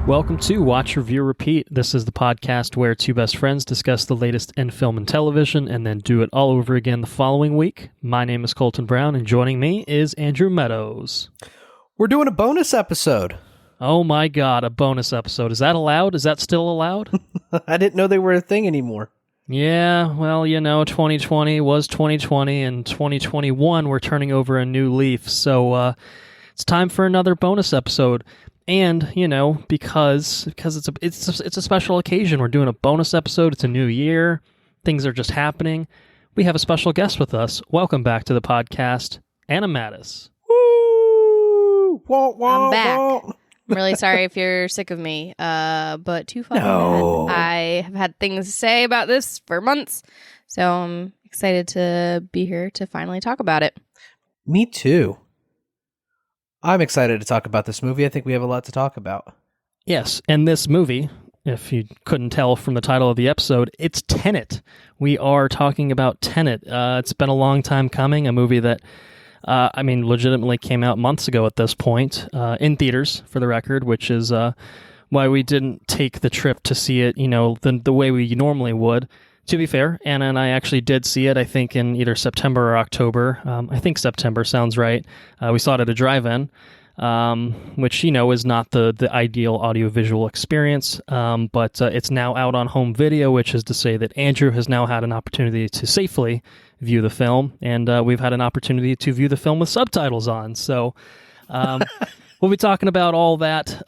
Welcome to Watch, Review, Repeat. This is the podcast where two best friends discuss the latest in film and television and then do it all over again the following week. My name is Colton Brown, and joining me is Andrew Meadows. We're doing a bonus episode. Oh my god, a bonus episode. Is that allowed? Is that still allowed? I didn't know they were a thing anymore. Yeah, well, 2020 was 2020, and 2021 we're turning over a new leaf, so it's time for another bonus episode. And, because it's a special occasion, we're doing a bonus episode, it's a new year, things are just happening. We have a special guest with us. Welcome back to the podcast, Anna Mattis. Woo! Wah, wah, I'm back. wah. I'm really sorry if you're sick of me, but too far. No. I have had things to say about this for months, so I'm excited to be here to finally talk about it. Me too. I'm excited to talk about this movie. I think we have a lot to talk about. Yes, and this movie, if you couldn't tell from the title of the episode, it's Tenet. We are talking about Tenet. It's been a long time coming, a movie that, legitimately came out months ago at this point, in theaters, for the record, which is why we didn't take the trip to see it, the way we normally would. To be fair, Anna and I actually did see it, I think, in either September or October. I think September sounds right. We saw it at a drive-in, which, is not the ideal audiovisual experience, but it's now out on home video, which is to say that Andrew has now had an opportunity to safely view the film, and we've had an opportunity to view the film with subtitles on. So we'll be talking about all that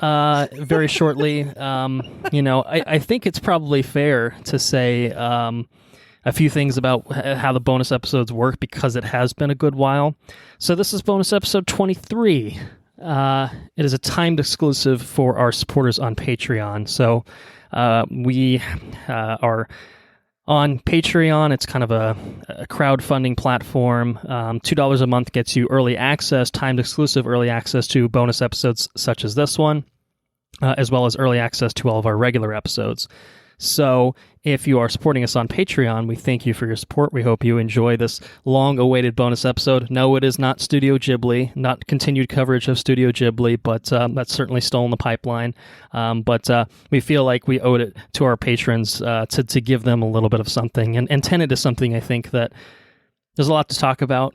very shortly. I think it's probably fair to say a few things about how the bonus episodes work because it has been a good while. So this is bonus episode 23. It is a timed exclusive for our supporters on Patreon. So we are on Patreon. It's kind of a crowdfunding platform. $2 a month gets you early access, timed exclusive early access to bonus episodes such as this one, as well as early access to all of our regular episodes. So if you are supporting us on Patreon, we thank you for your support. We hope you enjoy this long-awaited bonus episode. No, it is not Studio Ghibli, not continued coverage of Studio Ghibli, but that's certainly still in the pipeline. But we feel like we owed it to our patrons to give them a little bit of something. And Tenet is something I think that there's a lot to talk about,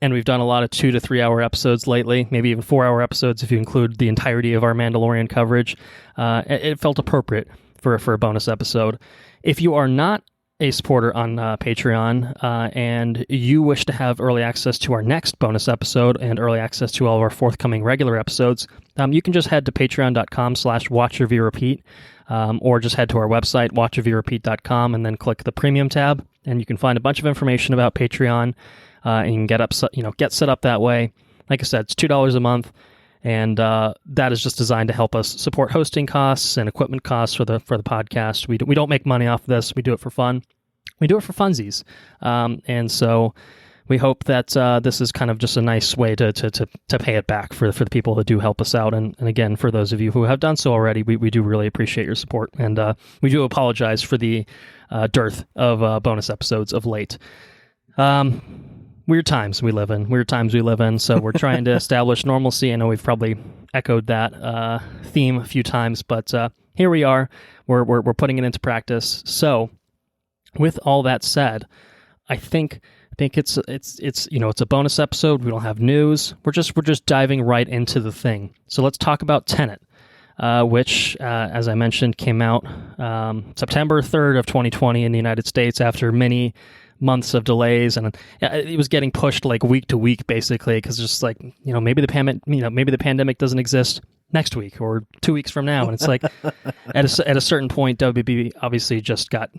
and we've done a lot of 2 to 3 hour episodes lately, maybe even 4 hour episodes if you include the entirety of our Mandalorian coverage. It felt appropriate for a bonus episode. If you are not a supporter on Patreon and you wish to have early access to our next bonus episode and early access to all of our forthcoming regular episodes, you can just head to patreon.com/watchreviewrepeat or just head to our website, watchreviewrepeat.com, and then click the premium tab, and you can find a bunch of information about Patreon and you can get set up that way. Like I said, it's $2 a month. And that is just designed to help us support hosting costs and equipment costs for the podcast. We don't make money off of this. We do it for fun. We do it for funsies. And so we hope that this is kind of just a nice way to pay it back for the people that do help us out. And again, for those of you who have done so already, we do really appreciate your support. And we do apologize for the dearth of bonus episodes of late. Weird times we live in, so we're trying to establish normalcy. I know we've probably echoed that theme a few times, but here we are. We're putting it into practice. So, with all that said, I think it's a bonus episode. We don't have news. We're just diving right into the thing. So let's talk about Tenet, which, as I mentioned, came out September 3rd of 2020 in the United States after many months of delays, and it was getting pushed like week to week basically, because just like maybe the pandemic doesn't exist next week or 2 weeks from now, and it's like at a certain point WB obviously just got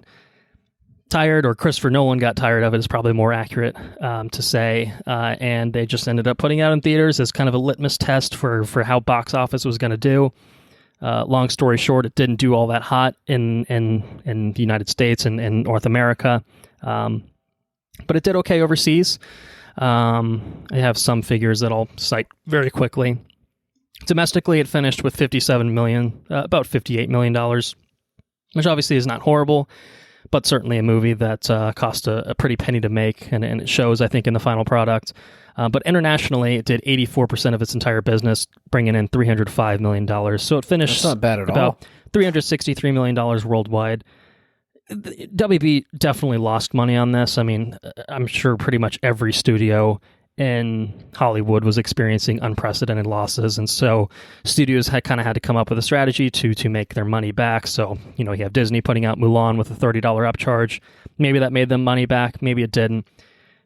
tired, or Christopher Nolan got tired of it is probably more accurate to say, and they just ended up putting it out in theaters as kind of a litmus test for how box office was going to do. Long story short, it didn't do all that hot in the United States and in North America. But it did okay overseas. I have some figures that I'll cite very quickly. Domestically, it finished with $57 million, about $58 million, which obviously is not horrible, but certainly a movie that cost a pretty penny to make, and it shows, I think, in the final product. But internationally, it did 84% of its entire business, bringing in $305 million. So it finished That's not bad at all. about $363 million worldwide. WB definitely lost money on this. I mean, I'm sure pretty much every studio in Hollywood was experiencing unprecedented losses, and so studios had to come up with a strategy to make their money back. So, you have Disney putting out Mulan with a $30 upcharge. Maybe that made them money back, maybe it didn't.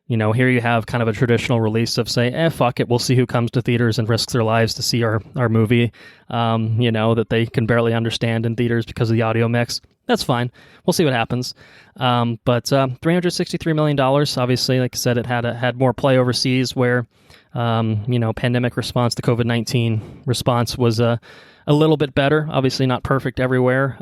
Here you have kind of a traditional release of say, fuck it, we'll see who comes to theaters and risks their lives to see our movie, that they can barely understand in theaters because of the audio mix. That's fine. We'll see what happens. But $363 million, obviously, like I said, it had more play overseas where, pandemic response, the COVID-19 response was a little bit better. Obviously not perfect everywhere.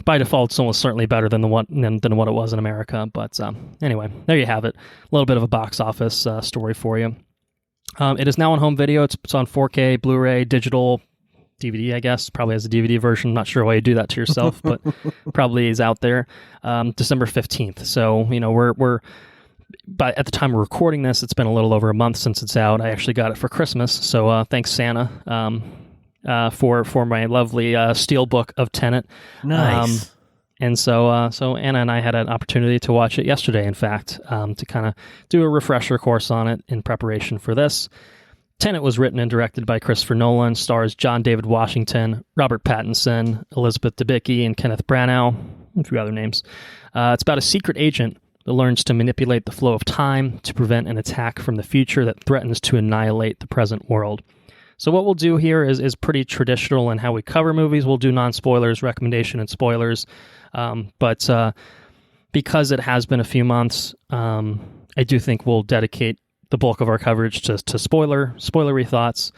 By default, it's almost certainly better than what it was in America. But anyway, there you have it. A little bit of a box office story for you. It is now on home video. It's on 4K, Blu-ray, digital, DVD, I guess. Probably has a DVD version. Not sure why you do that to yourself, but probably is out there. December 15th. So, we're but at the time of recording this, it's been a little over a month since it's out. I actually got it for Christmas. So thanks, Santa. For my lovely steelbook of Tenet. Nice. And so Anna and I had an opportunity to watch it yesterday, in fact, to kind of do a refresher course on it in preparation for this. Tenet was written and directed by Christopher Nolan, stars John David Washington, Robert Pattinson, Elizabeth Debicki, and Kenneth Branagh, and a few other names. It's about a secret agent that learns to manipulate the flow of time to prevent an attack from the future that threatens to annihilate the present world. So what we'll do here is pretty traditional in how we cover movies. We'll do non-spoilers, recommendation, and spoilers. But because it has been a few months, I do think we'll dedicate the bulk of our coverage to spoilery thoughts,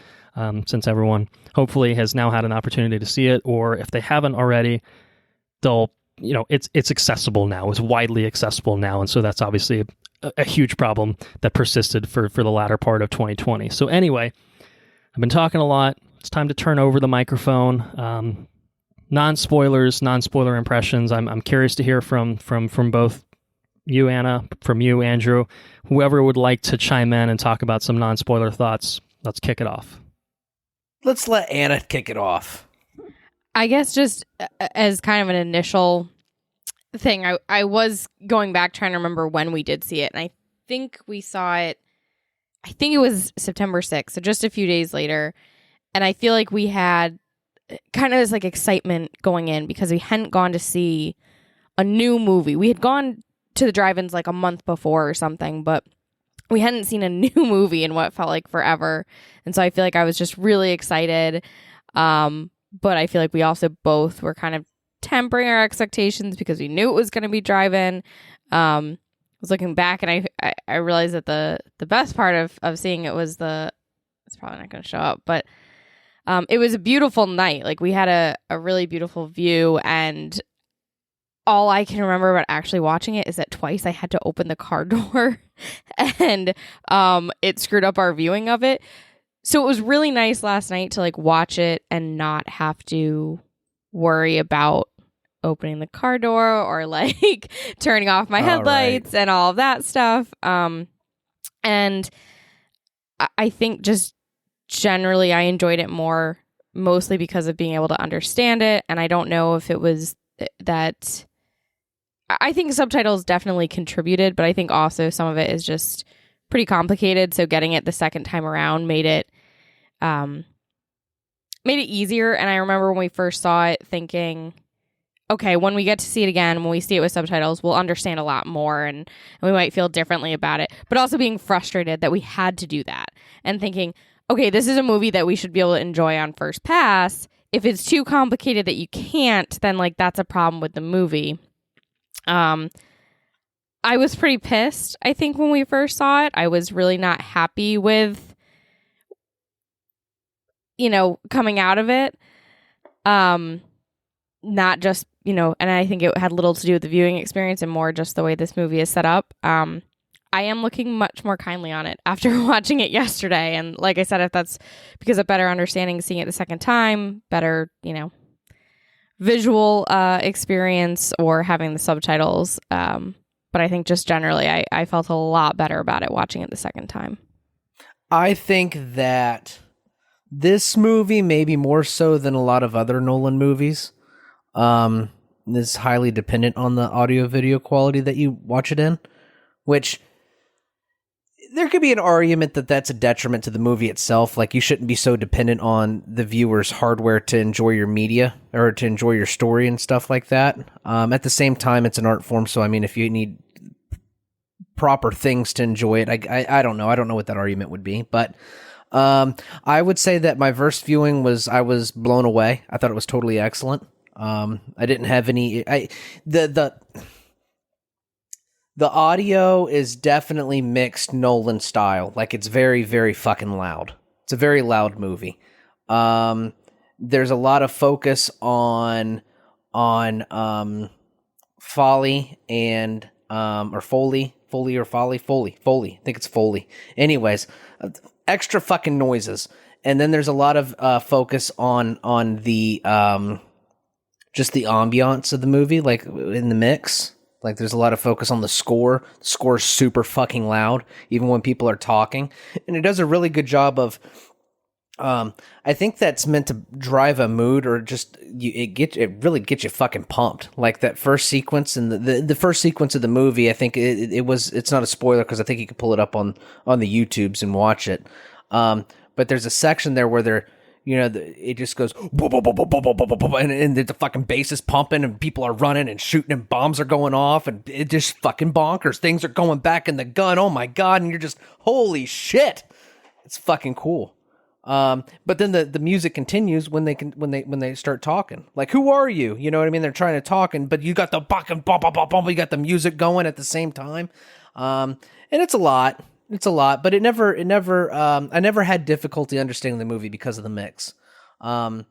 since everyone hopefully has now had an opportunity to see it, or if they haven't already, they'll, it's accessible now. It's widely accessible now, and so that's obviously a huge problem that persisted for the latter part of 2020. So anyway, I've been talking a lot. It's time to turn over the microphone. Non-spoiler impressions. I'm curious to hear from both you, Anna, from you, Andrew, whoever would like to chime in and talk about some non-spoiler thoughts. Let's kick it off. Let's let Anna kick it off. I guess just as kind of an initial thing, I was going back trying to remember when we did see it, and I think we saw it, I think it was September 6th, so just a few days later, and I feel like we had kind of this excitement going in because we hadn't gone to see a new movie. We had gone to the drive-ins a month before or something, but we hadn't seen a new movie in what felt like forever, and so I feel like I was just really excited, but I feel like we also both were kind of tempering our expectations because we knew it was going to be drive-in. Was looking back and I realized that the best part of seeing it was it's probably not going to show up, but it was a beautiful night. We had a really beautiful view, and all I can remember about actually watching it is that twice I had to open the car door and it screwed up our viewing of it. So it was really nice last night to watch it and not have to worry about opening the car door or turning off my headlights and all of that stuff. And I think just generally I enjoyed it more, mostly because of being able to understand it. And I don't know if it was that, I think subtitles definitely contributed, but I think also some of it is just pretty complicated. So getting it the second time around made it easier. And I remember when we first saw it thinking, okay, when we get to see it again, when we see it with subtitles, we'll understand a lot more and we might feel differently about it. But also being frustrated that we had to do that and thinking, okay, this is a movie that we should be able to enjoy on first pass. If it's too complicated that you can't, then that's a problem with the movie. I was pretty pissed, I think, when we first saw it. I was really not happy with, coming out of it. Not just, and I think it had little to do with the viewing experience and more just the way this movie is set up. I am looking much more kindly on it after watching it yesterday. And like I said, if that's because of better understanding, seeing it the second time, better, visual experience or having the subtitles. But I think just generally, I felt a lot better about it watching it the second time. I think that this movie, maybe more so than a lot of other Nolan movies, is highly dependent on the audio-video quality that you watch it in, which there could be an argument that that's a detriment to the movie itself. Like, you shouldn't be so dependent on the viewer's hardware to enjoy your media or to enjoy your story and stuff like that. At the same time, it's an art form, so I mean, if you need proper things to enjoy it, I don't know. I don't know what that argument would be, but I would say that my first viewing I was blown away. I thought it was totally excellent. I didn't have any. The audio is definitely mixed Nolan style. Like, it's very, very fucking loud. It's a very loud movie. There's a lot of focus on Foley and or Foley. Foley or Foley? Foley. I think it's Foley. Anyways, extra fucking noises. And then there's a lot of focus on the just the ambiance of the movie, like in the mix. Like, there's a lot of focus on the score. The score is super fucking loud, even when people are talking. And it does a really good job of, I think that's meant to drive a mood, or just, it really gets you fucking pumped. Like, that first sequence, and the first sequence of the movie, I think it's not a spoiler, because I think you can pull it up on the YouTubes and watch it. But there's a section there where they're, it just goes, and the fucking bass is pumping, and people are running and shooting, and bombs are going off, and it just fucking bonkers. Things are going back in the gun. Oh my God. And you're just, holy shit. It's fucking cool. But then the music continues when they start talking. Like, who are you? You know what I mean? They're trying to talk, but you got the fucking bum, bum, bum, bum, you got the music going at the same time. And it's a lot. It's a lot, but I never had difficulty understanding the movie because of the mix. I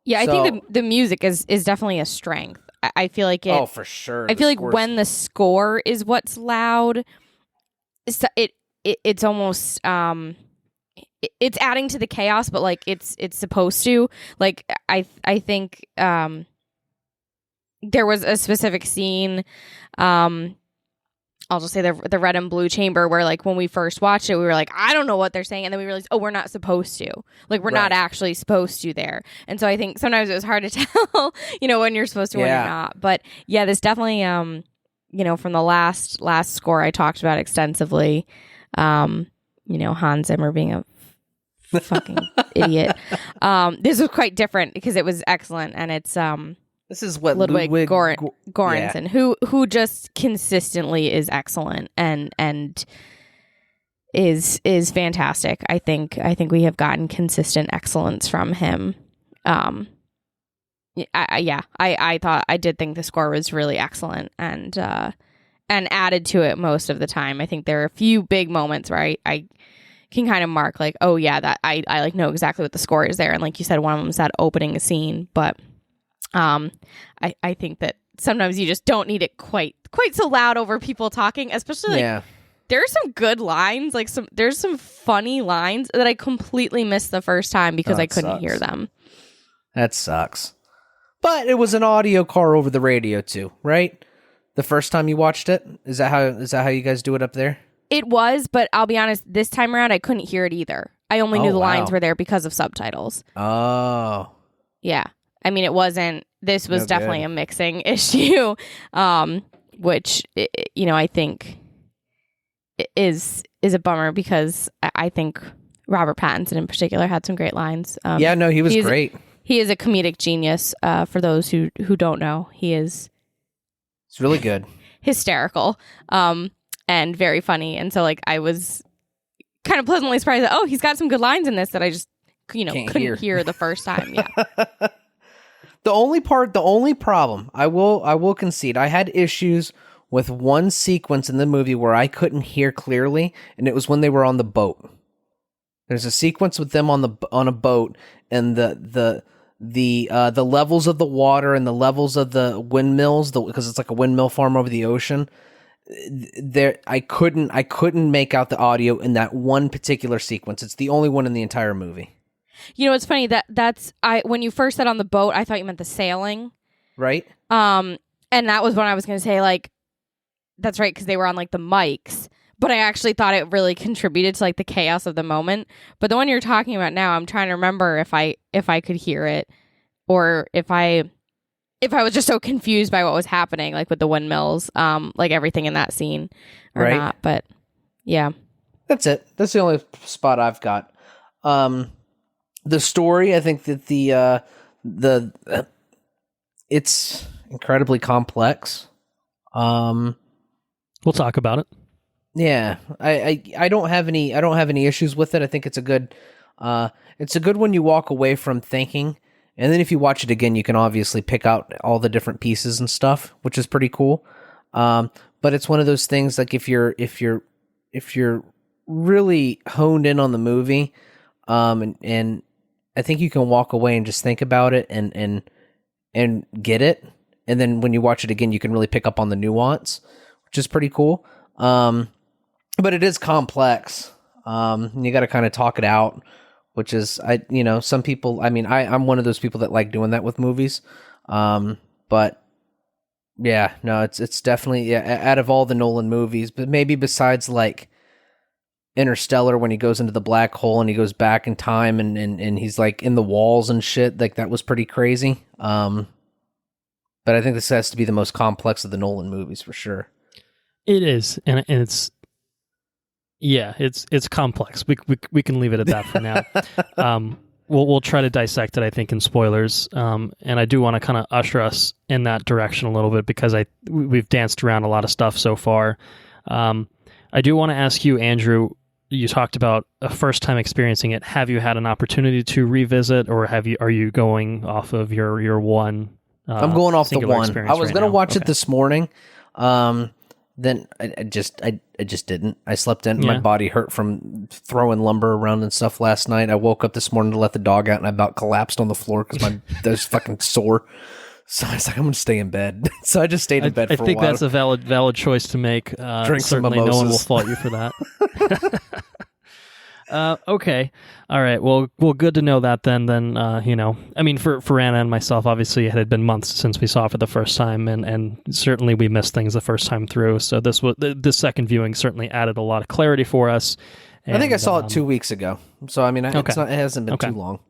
think the music is definitely a strength. I feel like it. Oh, for sure. I feel like when the score is what's loud, it's almost it's adding to the chaos, but like it's supposed to. Like, I think there was a specific scene. I'll just say the red and blue chamber, where, like, when we first watched it, we were like, I don't know what they're saying. And then we realized, oh, we're not supposed to. Like, we're not actually supposed to there. And so I think sometimes it was hard to tell, when you're supposed to, when you're not. But yeah, this definitely, from the last score I talked about extensively, Hans Zimmer being a fucking idiot. This was quite different because it was excellent. And it's, this is what Ludwig Göransson, who just consistently is excellent and is fantastic. I think we have gotten consistent excellence from him. I did think the score was really excellent and added to it most of the time. I think there are a few big moments where I can kind of mark, like, oh yeah, that I like know exactly what the score is there. And like you said, one of them is that opening scene, but I think that sometimes you just don't need it quite so loud over people talking, especially there are some good lines, like there's some funny lines that I completely missed the first time because I couldn't hear them. That sucks. But it was an audio car over the radio too, right? The first time you watched it? Is that how you guys do it up there? It was, but I'll be honest, this time around I couldn't hear it either. I only knew the lines were there because of subtitles. Oh. Yeah. I mean, this was definitely a mixing issue, which, I think is a bummer because I think Robert Pattinson in particular had some great lines. He was great. He is a comedic genius, for those who don't know. It's really good. Hysterical, and very funny. And so, like, I was kind of pleasantly surprised that, he's got some good lines in this that I just, couldn't hear the first time. Yeah. The only problem, I will concede, I had issues with one sequence in the movie where I couldn't hear clearly, and it was when they were on the boat. There's a sequence with them on a boat, and the levels of the water and the levels of the windmills, because it's like a windmill farm over the ocean. There, I couldn't make out the audio in that one particular sequence. It's the only one in the entire movie. It's funny when you first said on the boat, I thought you meant the sailing. Right. And that was when I was going to say, like, that's right, because they were on, like, the mics. But I actually thought it really contributed to, like, the chaos of the moment. But the one you're talking about now, I'm trying to remember if I could hear it, or if I was just so confused by what was happening, like with the windmills, like everything in that scene, or Right. not. But yeah, that's it. That's the only spot I've got. The story, I think that the it's incredibly complex. We'll talk about it. Yeah, I don't have any issues with it. I think it's a good one you walk away from thinking, and then if you watch it again, you can obviously pick out all the different pieces and stuff, which is pretty cool. But it's one of those things, like if you're really honed in on the movie, and I think you can walk away and just think about it and get it, and then when you watch it again, you can really pick up on the nuance, which is pretty cool. But it is complex. You got to kind of talk it out, which is, some people, I'm one of those people that like doing that with movies. But yeah, no, it's definitely, out of all the Nolan movies, but maybe besides like Interstellar, when he goes into the black hole and he goes back in time and he's like in the walls and shit, like that was pretty crazy. But I think this has to be the most complex of the Nolan movies for sure. It is, and it's it's complex. We can leave it at that for now. We'll try to dissect it, I think, in spoilers. And I do want to kind of usher us in that direction a little bit, because we've danced around a lot of stuff so far. I do want to ask you, Andrew. You talked about a first time experiencing it. Have you had an opportunity to revisit, or are you going off of your one? I'm going off the one. I was going to watch it this morning. Then I just didn't. I slept in. My body hurt from throwing lumber around and stuff last night. I woke up this morning to let the dog out, and I about collapsed on the floor because I was fucking sore. So I was like, I'm going to stay in bed. So I just stayed in bed for a while. I think that's a valid choice to make. Drink certainly some mimosas. No one will fault you for that. Okay. All right. Well, good to know that then, for Anna and myself, obviously it had been months since we saw it for the first time, and certainly we missed things the first time through. So this second viewing certainly added a lot of clarity for us. I think I saw it 2 weeks ago. So, it hasn't been too long.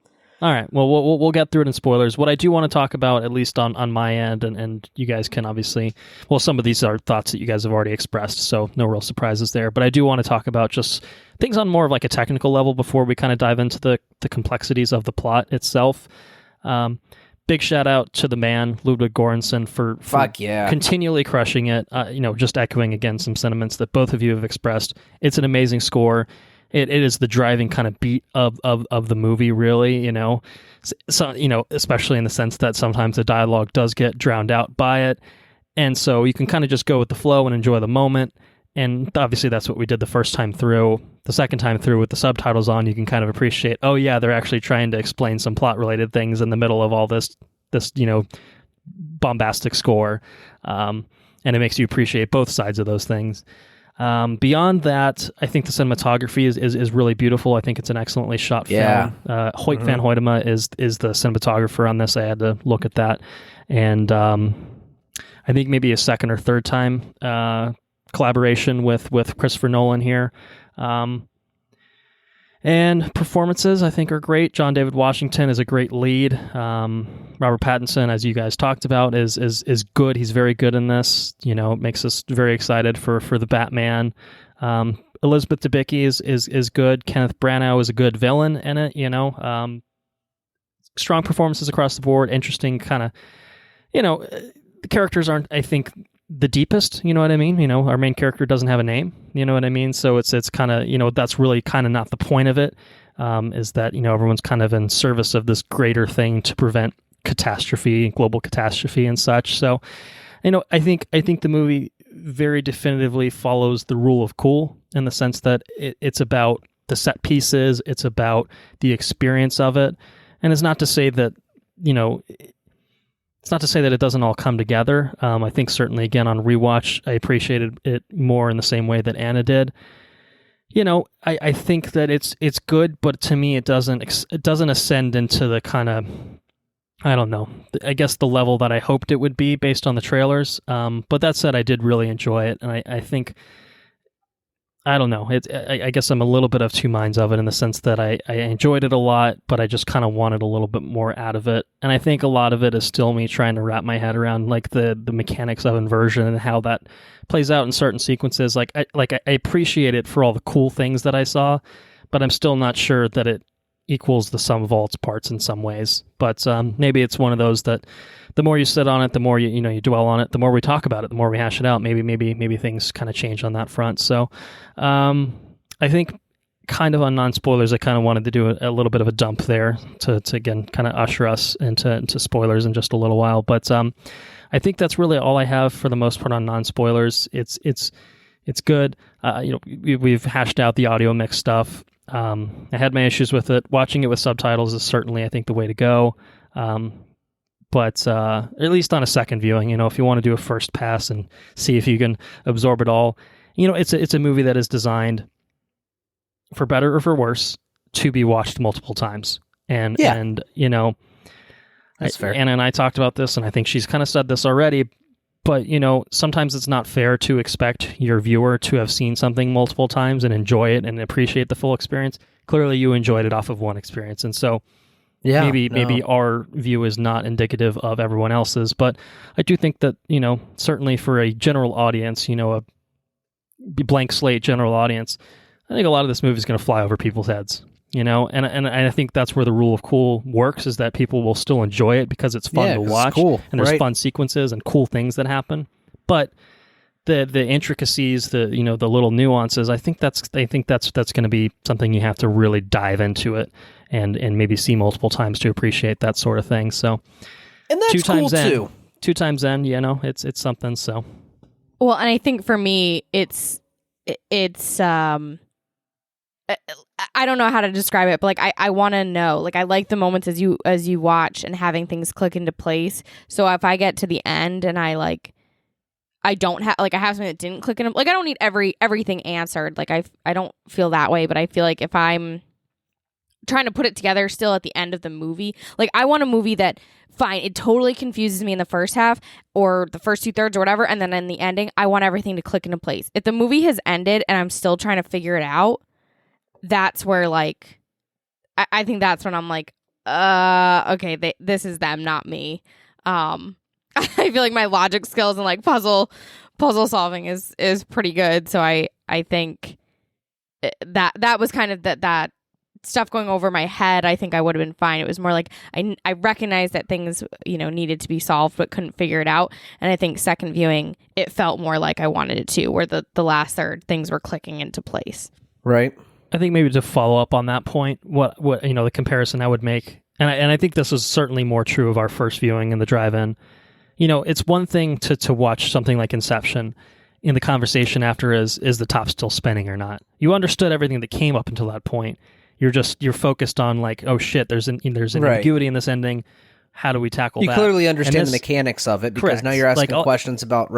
All right. Well, we'll get through it in spoilers. What I do want to talk about, at least on my end, and you guys can obviously, some of these are thoughts that you guys have already expressed, so no real surprises there. But I do want to talk about just things on more of like a technical level before we kind of dive into the complexities of the plot itself. Big shout out to the man, Ludwig Göransson, for continually crushing it. Just echoing again some sentiments that both of you have expressed. It's an amazing score. It is the driving kind of beat of the movie, really, So, especially in the sense that sometimes the dialogue does get drowned out by it. And so you can kind of just go with the flow and enjoy the moment. And obviously that's what we did the first time through. The second time through with the subtitles on, you can kind of appreciate, oh yeah, they're actually trying to explain some plot related things in the middle of all this bombastic score. And it makes you appreciate both sides of those things. Beyond that, I think the cinematography is really beautiful. I think it's an excellently shot film. Hoyt van Hoytema is the cinematographer on this. I had to look at that. And I think maybe a second or third time collaboration with Christopher Nolan here. And performances, I think, are great. John David Washington is a great lead. Robert Pattinson, as you guys talked about, is good. He's very good in this. It makes us very excited for the Batman. Elizabeth Debicki is good. Kenneth Branagh is a good villain in it. Strong performances across the board. Interesting kind of. The characters aren't, I think, the deepest, you know what I mean? Our main character doesn't have a name, you know what I mean? So it's kind of, that's really kind of not the point of it, is that, everyone's kind of in service of this greater thing to prevent catastrophe, global catastrophe and such. So, I think the movie very definitively follows the rule of cool in the sense that it's about the set pieces, it's about the experience of it. And it's not to say that, it's not to say that it doesn't all come together. I think certainly, again, on rewatch, I appreciated it more in the same way that Anna did. I think that it's good, but to me, it doesn't ascend into the kind of I don't know. I guess the level that I hoped it would be based on the trailers. But that said, I did really enjoy it, and I think, I don't know. I guess I'm a little bit of two minds of it in the sense that I enjoyed it a lot, but I just kind of wanted a little bit more out of it. And I think a lot of it is still me trying to wrap my head around like the mechanics of inversion and how that plays out in certain sequences. Like I appreciate it for all the cool things that I saw, but I'm still not sure that it equals the sum of all its parts in some ways. But maybe it's one of those that the more you sit on it, the more you dwell on it, the more we talk about it, the more we hash it out. Maybe things kind of change on that front. So I think kind of on non-spoilers, I kind of wanted to do a little bit of a dump there to again kind of usher us into spoilers in just a little while. But I think that's really all I have for the most part on non-spoilers. It's good. We've hashed out the audio mix stuff. I had my issues with it. Watching it with subtitles is certainly, I think, the way to go. But at least on a second viewing, if you want to do a first pass and see if you can absorb it all, it's a movie that is designed, for better or for worse, to be watched multiple times. And that's fair. Anna and I talked about this, and I think she's kind of said this already. But, sometimes it's not fair to expect your viewer to have seen something multiple times and enjoy it and appreciate the full experience. Clearly, you enjoyed it off of one experience. And so maybe our view is not indicative of everyone else's. But I do think that, certainly for a general audience, a blank slate general audience, I think a lot of this movie is going to fly over people's heads. And I think that's where the rule of cool works, is that people will still enjoy it because it's fun to watch, it's cool, and there's fun sequences and cool things that happen. But the intricacies, the little nuances, I think that's going to be something you have to really dive into it and maybe see multiple times to appreciate that sort of thing. So, and that's cool too. 2 times in, it's something. So, well, and I think for me, it's I don't know how to describe it, but I want to know, I like the moments as you watch and having things click into place. So if I get to the end and I don't have, I have something that didn't click in, I don't need everything answered. I don't feel that way, but I feel like if I'm trying to put it together still at the end of the movie, I want a movie that, fine, it totally confuses me in the first half or the first 2/3 or whatever, and then in the ending, I want everything to click into place. If the movie has ended and I'm still trying to figure it out, that's where I think that's when I'm okay, this is them, not me. I feel like my logic skills and puzzle solving is pretty good. So I think that was kind of that stuff going over my head. I think I would have been fine. It was more I recognized that things needed to be solved but couldn't figure it out. And I think second viewing, it felt more like I wanted it to, where the last third things were clicking into place. Right. I think maybe to follow up on that point, what the comparison I would make, and I think this was certainly more true of our first viewing in the drive-in. It's one thing to watch something like Inception, in the conversation after is the top still spinning or not. You understood everything that came up until that point. You're focused on oh shit, there's an ambiguity in this ending. How do we tackle that? You clearly understand the mechanics of it, because correct. Now you're asking questions about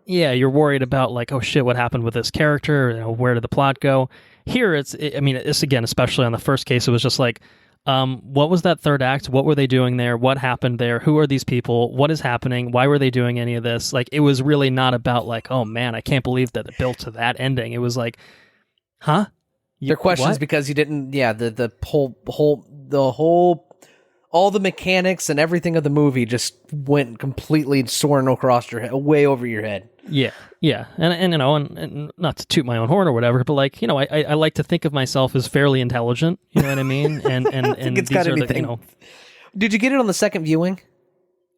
Yeah, you're worried about oh shit, what happened with this character? Where did the plot go? Here, it's again, especially on the first case, it was just what was that third act? What were they doing there? What happened there? Who are these people? What is happening? Why were they doing any of this? It was really not about oh man, I can't believe that it built to that ending. It was huh? Your questions what? Because you didn't, the whole, all the mechanics and everything of the movie just went completely soaring across your head, way over your head. Yeah, and not to toot my own horn or whatever, but I like to think of myself as fairly intelligent. You know what I mean? And it's these are the, Did you get it on the second viewing?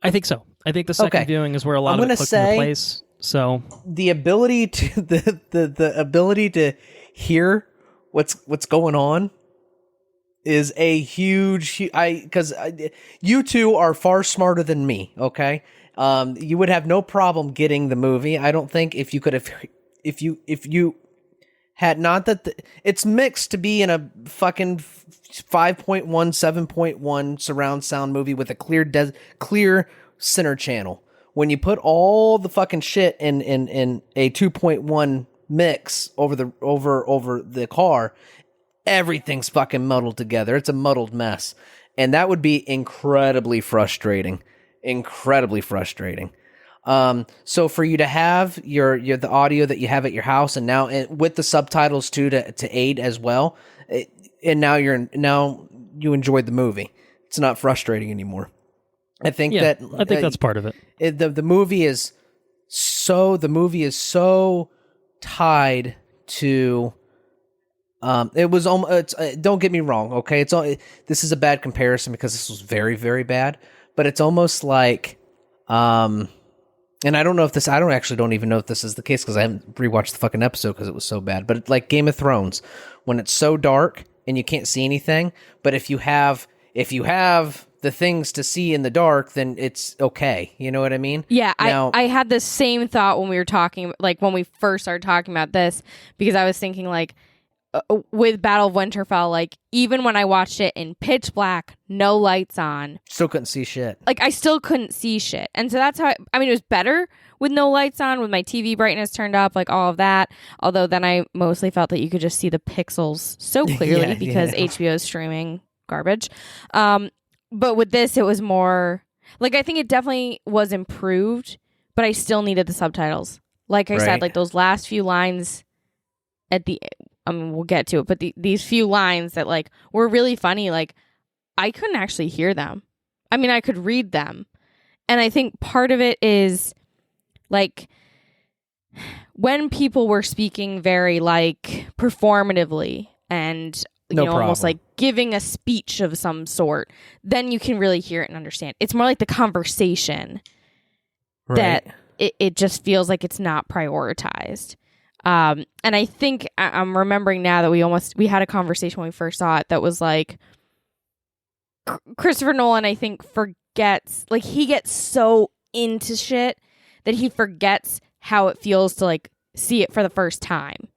I think so. I think the second viewing is where a lot of it clicked into place. So the ability to the ability to hear what's going on is a huge. Because you two are far smarter than me. Okay. You would have no problem getting the movie. I don't think if you had not that it's mixed to be in a fucking 5.1, 7.1 surround sound movie with a clear center channel. When you put all the fucking shit in a 2.1 mix over the car, everything's fucking muddled together. It's a muddled mess. and that would be incredibly frustrating. Incredibly frustrating. So for you to have the audio that you have at your house, and now with the subtitles too to aid as well, and now you enjoyed the movie. It's not frustrating anymore. I think that's part of it. The movie is so tied to. It was almost. Don't get me wrong, okay? This is a bad comparison because this was very, very bad. But it's almost like, and I don't even know if this is the case because I haven't rewatched the fucking episode because it was so bad. But like Game of Thrones, when it's so dark and you can't see anything, but if you have the things to see in the dark, then it's okay. You know what I mean? Yeah, I had the same thought when we were talking, like when we first started talking about this, because I was thinking like, with Battle of Winterfell, like even when I watched it in pitch black, no lights on, still couldn't see shit. Like I still couldn't see shit, and so that's how. I mean, it was better with no lights on, with my TV brightness turned up, like all of that. Although then I mostly felt that you could just see the pixels so clearly because HBO is streaming garbage. But with this, it was more like I think it definitely was improved, but I still needed the subtitles. Like I said, like those last few lines at the. We'll get to it, but these few lines that like were really funny, like I couldn't actually hear them. I mean, I could read them. And I think part of it is like when people were speaking very like performatively and almost like giving a speech of some sort, then you can really hear it and understand. It's more like the conversation that it just feels like it's not prioritized. And I think I'm remembering now that we had a conversation when we first saw it that was like Christopher Nolan, I think, forgets, like he gets so into shit that he forgets how it feels to like see it for the first time.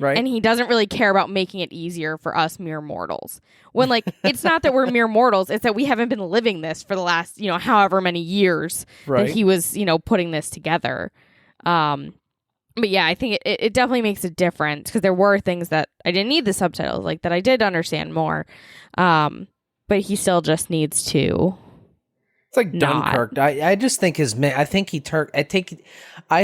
Right. And he doesn't really care about making it easier for us mere mortals. When like it's not that we're mere mortals, it's that we haven't been living this for the last, however many years that he was, putting this together. But yeah, I think it definitely makes a difference because there were things that I didn't need the subtitles, like that I did understand more. But he still just needs to. It's like Dunkirk. I just think I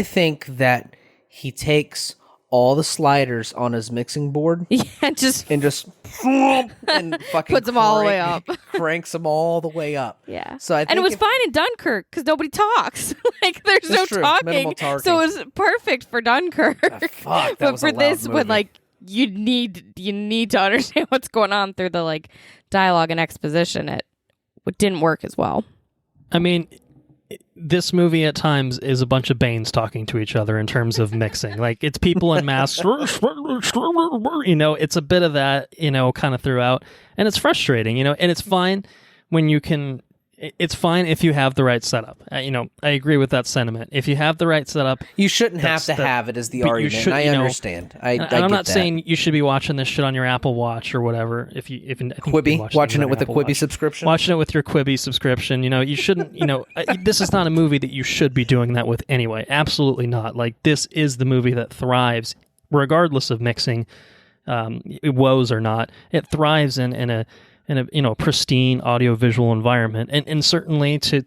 think that he takes all the sliders on his mixing board, and just and fucking puts them all the way up, cranks them all the way up. Yeah. So and it was fine in Dunkirk because nobody talks. Like there's no talking, so it was perfect for Dunkirk. Fuck, but for this, movie. When like you need to understand what's going on through the like dialogue and exposition, it didn't work as well. I mean, this movie at times is a bunch of Banes talking to each other in terms of mixing. Like it's people in masks, it's a bit of that, kind of throughout, and it's frustrating, and it's fine when you can. It's fine if you have the right setup. I agree with that sentiment. If you have the right setup, you shouldn't have to have it as the argument. I understand. I'm not saying you should be watching this shit on your Apple Watch or whatever. If Quibi, watching it with a Quibi subscription, watching it with your Quibi subscription. You shouldn't. This is not a movie that you should be doing that with anyway. Absolutely not. Like this is the movie that thrives regardless of mixing, woes or not. It thrives in a pristine audiovisual environment, and certainly to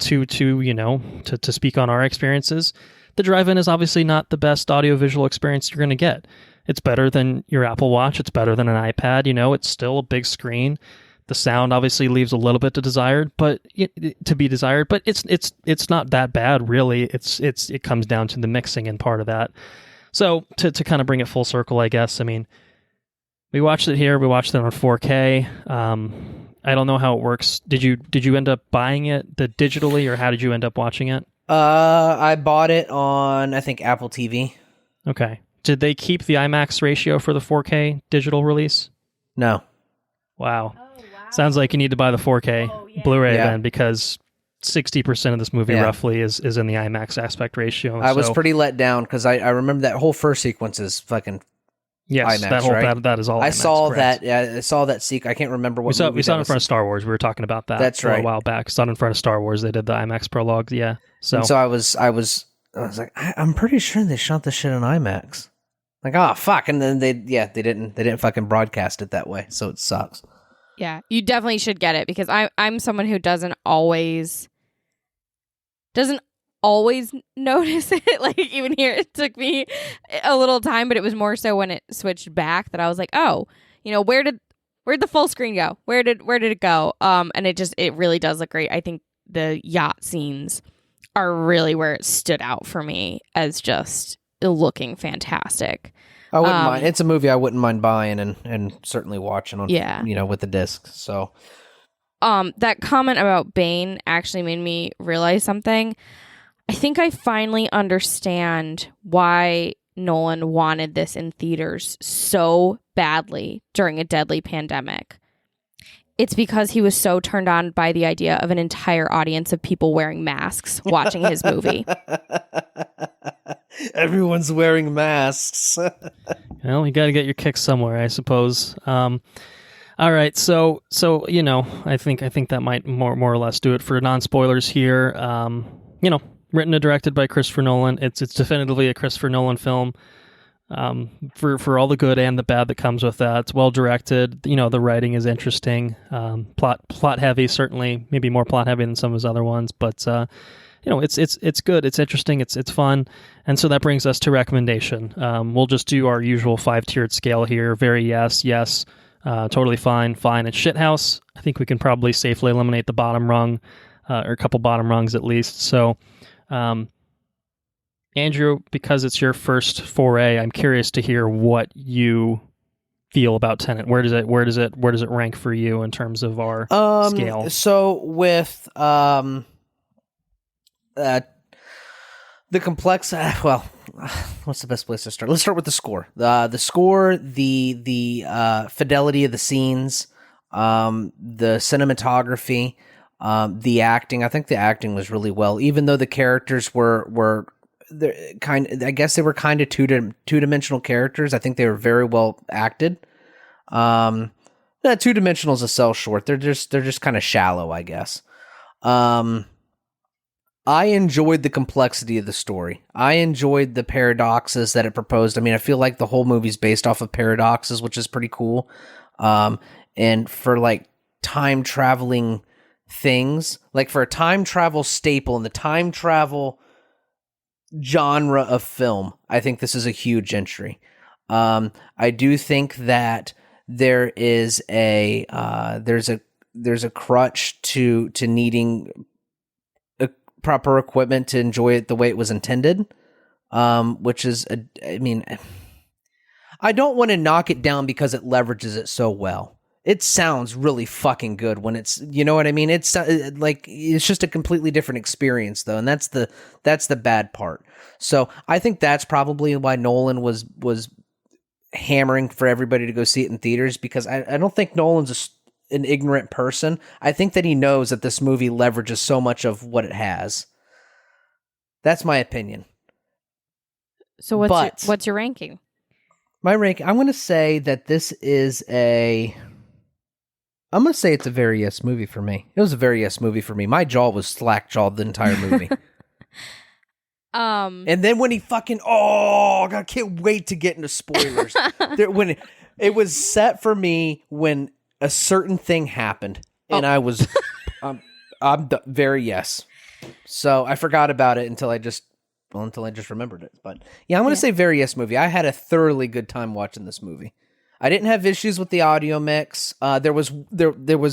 speak on our experiences, the drive-in is obviously not the best audiovisual experience you're going to get. It's better than your Apple Watch. It's better than an iPad. It's still a big screen. The sound obviously leaves a little bit to be desired, but it's not that bad really. It comes down to the mixing and part of that. So to kind of bring it full circle, I guess. I mean, we watched it here. We watched it on 4K. I don't know how it works. Did you end up buying it digitally, or how did you end up watching it? I bought it on, I think, Apple TV. Okay. Did they keep the IMAX ratio for the 4K digital release? No. Wow. Sounds like you need to buy the 4K Blu-ray then, because 60% of this movie roughly is in the IMAX aspect ratio. I was pretty let down because I remember that whole first sequence is fucking. Yes, IMAX, that is all. I IMAX, saw correct. that. Yeah, I saw that sequence. I can't remember what we saw it in front of Star Wars. We were talking about that. That's right. A while back. Saw it in front of Star Wars. They did the IMAX prologue. Yeah. So I was like, I'm pretty sure they shot this shit in IMAX. Like, oh fuck, and then they didn't fucking broadcast it that way, so it sucks. Yeah, you definitely should get it because I'm someone who doesn't always notice it. Like even here, it took me a little time, but it was more so when it switched back that I was like, oh, where'd the full screen go? Where did it go? And it really does look great. I think the yacht scenes are really where it stood out for me as just looking fantastic. I wouldn't mind. It's a movie I wouldn't mind buying and certainly watching on, yeah. With the disc. So, that comment about Bane actually made me realize something. I think I finally understand why Nolan wanted this in theaters so badly during a deadly pandemic. It's because he was so turned on by the idea of an entire audience of people wearing masks watching his movie. Everyone's wearing masks. Well, you got to get your kicks somewhere, I suppose. All right, so I think that might more or less do it for non-spoilers here. Written and directed by Christopher Nolan. It's definitively a Christopher Nolan film. For all the good and the bad that comes with that. It's well directed. The writing is interesting. Plot heavy, certainly, maybe more plot heavy than some of his other ones, but it's good. It's interesting. It's fun. And so that brings us to recommendation. We'll just do our usual 5-tiered scale here. Very yes, totally fine, and shithouse. I think we can probably safely eliminate the bottom rung, or a couple bottom rungs at least. So, Andrew, because it's your first foray, I'm curious to hear what you feel about Tenet. Where does it rank for you in terms of our scale? So with the complex, what's the best place to start? Let's start with the score. The score, the fidelity of the scenes, the cinematography, the acting. I think the acting was really well, even though the characters were I guess they were kind of two-dimensional characters. I think they were very well acted. Two-dimensional is a sell short. They're just kind of shallow, I guess. I enjoyed the complexity of the story. I enjoyed the paradoxes that it proposed. I mean, I feel like the whole movie's based off of paradoxes, which is pretty cool. And for like time traveling things, like for a time travel staple in the time travel genre of film, I think this is a huge entry. I do think that there is there's a crutch to needing proper equipment to enjoy it the way it was intended, which is I don't want to knock it down because it leverages it so well. It sounds really fucking good when it's, you know what I mean? It's like, it's just a completely different experience though. And that's the bad part. So I think that's probably why Nolan was hammering for everybody to go see it in theaters, because I don't think Nolan's an ignorant person. I think that he knows that this movie leverages so much of what it has. That's my opinion. So what's your ranking? My ranking, I'm going to say that this is I'm going to say it's a very yes movie for me. It was a very yes movie for me. My jaw was slack-jawed the entire movie. And then when he fucking, God, I can't wait to get into spoilers. When it was set for me when a certain thing happened, and I was, I'm very yes. So I forgot about it until I just remembered it. But yeah, I'm going to say very yes movie. I had a thoroughly good time watching this movie. I didn't have issues with the audio mix. There was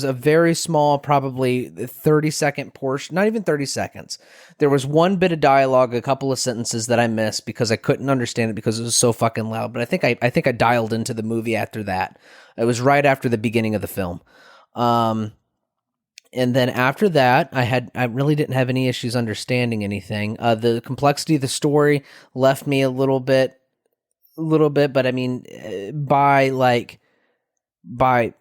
a very small, probably 30-second portion, not even 30 seconds. There was one bit of dialogue, a couple of sentences that I missed because I couldn't understand it because it was so fucking loud. But I think I dialed into the movie after that. It was right after the beginning of the film. And then after that, I really didn't have any issues understanding anything. The complexity of the story left me a little bit, but I mean, by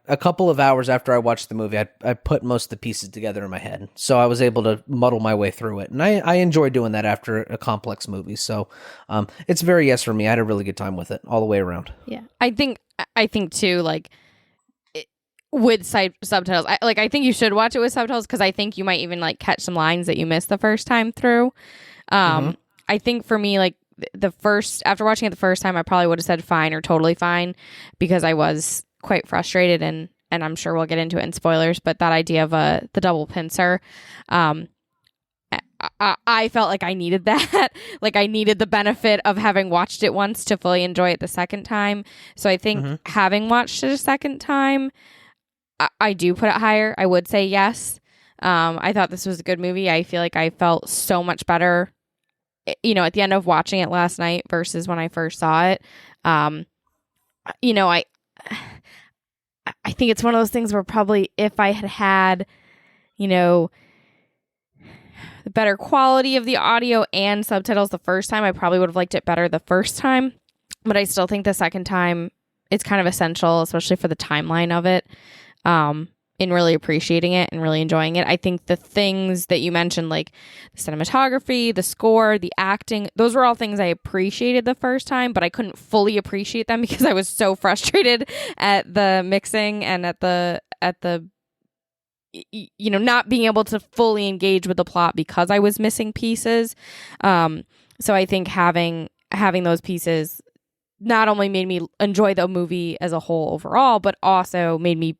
a couple of hours after I watched the movie, I put most of the pieces together in my head. So I was able to muddle my way through it. And I enjoy doing that after a complex movie. So it's very yes for me. I had a really good time with it all the way around. Yeah. I think too, like, with subtitles, I think you should watch it with subtitles, because I think you might even like catch some lines that you missed the first time through. I think for me, like, after watching it the first time, I probably would have said fine or totally fine, because I was quite frustrated, and and I'm sure we'll get into it in spoilers, but that idea of the double pincer, I felt like I needed that. Like I needed the benefit of having watched it once to fully enjoy it the second time. So I think having watched it a second time, I do put it higher. I would say yes. I thought this was a good movie. I feel like I felt so much better, at the end of watching it last night versus when I first saw it. I think it's one of those things where probably if I had, the better quality of the audio and subtitles the first time, I probably would have liked it better the first time. But I still think the second time it's kind of essential, especially for the timeline of it, in really appreciating it and really enjoying it. I think the things that you mentioned, like the cinematography, the score, the acting, those were all things I appreciated the first time, but I couldn't fully appreciate them because I was so frustrated at the mixing and at the not being able to fully engage with the plot because I was missing pieces. So I think having those pieces not only made me enjoy the movie as a whole overall, but also made me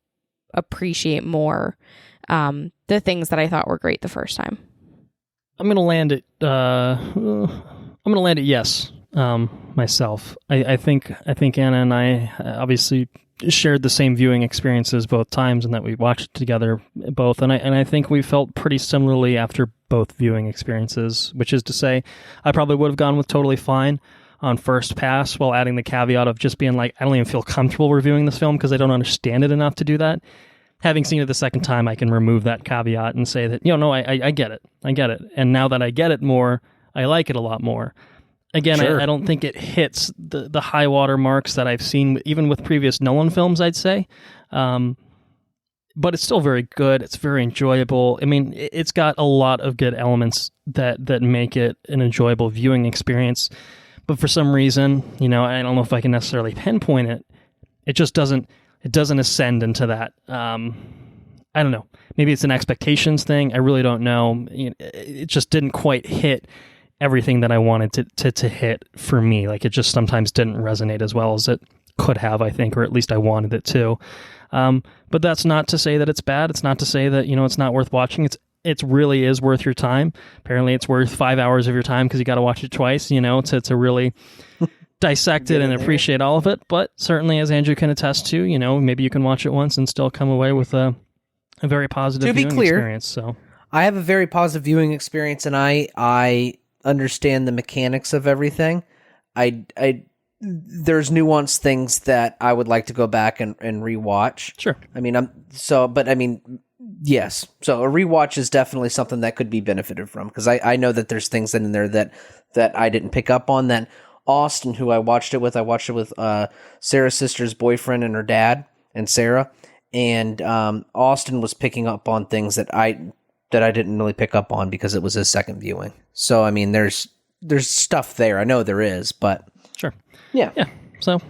appreciate more the things that I thought were great the first time. I'm gonna land it. Yes, myself. I think Anna and I obviously shared the same viewing experiences both times, and that we watched together both. And I think we felt pretty similarly after both viewing experiences, which is to say, I probably would have gone with Totally Fine on first pass, while adding the caveat of just being like, I don't even feel comfortable reviewing this film because I don't understand it enough to do that. Having seen it the second time, I can remove that caveat and say that, no, I get it. I get it. And now that I get it more, I like it a lot more. Again, sure. I don't think it hits the high water marks that I've seen, even with previous Nolan films, I'd say. But it's still very good. It's very enjoyable. I mean, it's got a lot of good elements that make it an enjoyable viewing experience. But for some reason, I don't know if I can necessarily pinpoint it. It just doesn't ascend into that. I don't know. Maybe it's an expectations thing. I really don't know. It just didn't quite hit everything that I wanted to hit for me. Like, it just sometimes didn't resonate as well as it could have, I think, or at least I wanted it to. But that's not to say that it's bad. It's not to say that, it's not worth watching. It really is worth your time. Apparently it's worth 5 hours of your time because you got to watch it twice, to really dissect it and appreciate all of it. But certainly, as Andrew can attest to, maybe you can watch it once and still come away with a very positive viewing experience. So I have a very positive viewing experience, and I understand the mechanics of everything. There's nuanced things that I would like to go back and rewatch. Sure. Yes. So a rewatch is definitely something that could be benefited from, because I know that there's things in there that I didn't pick up on. That Austin, who I watched it with Sarah's sister's boyfriend and her dad and Sarah, and Austin was picking up on things that I didn't really pick up on because it was his second viewing. So I mean, there's stuff there. I know there is, but sure. Yeah. So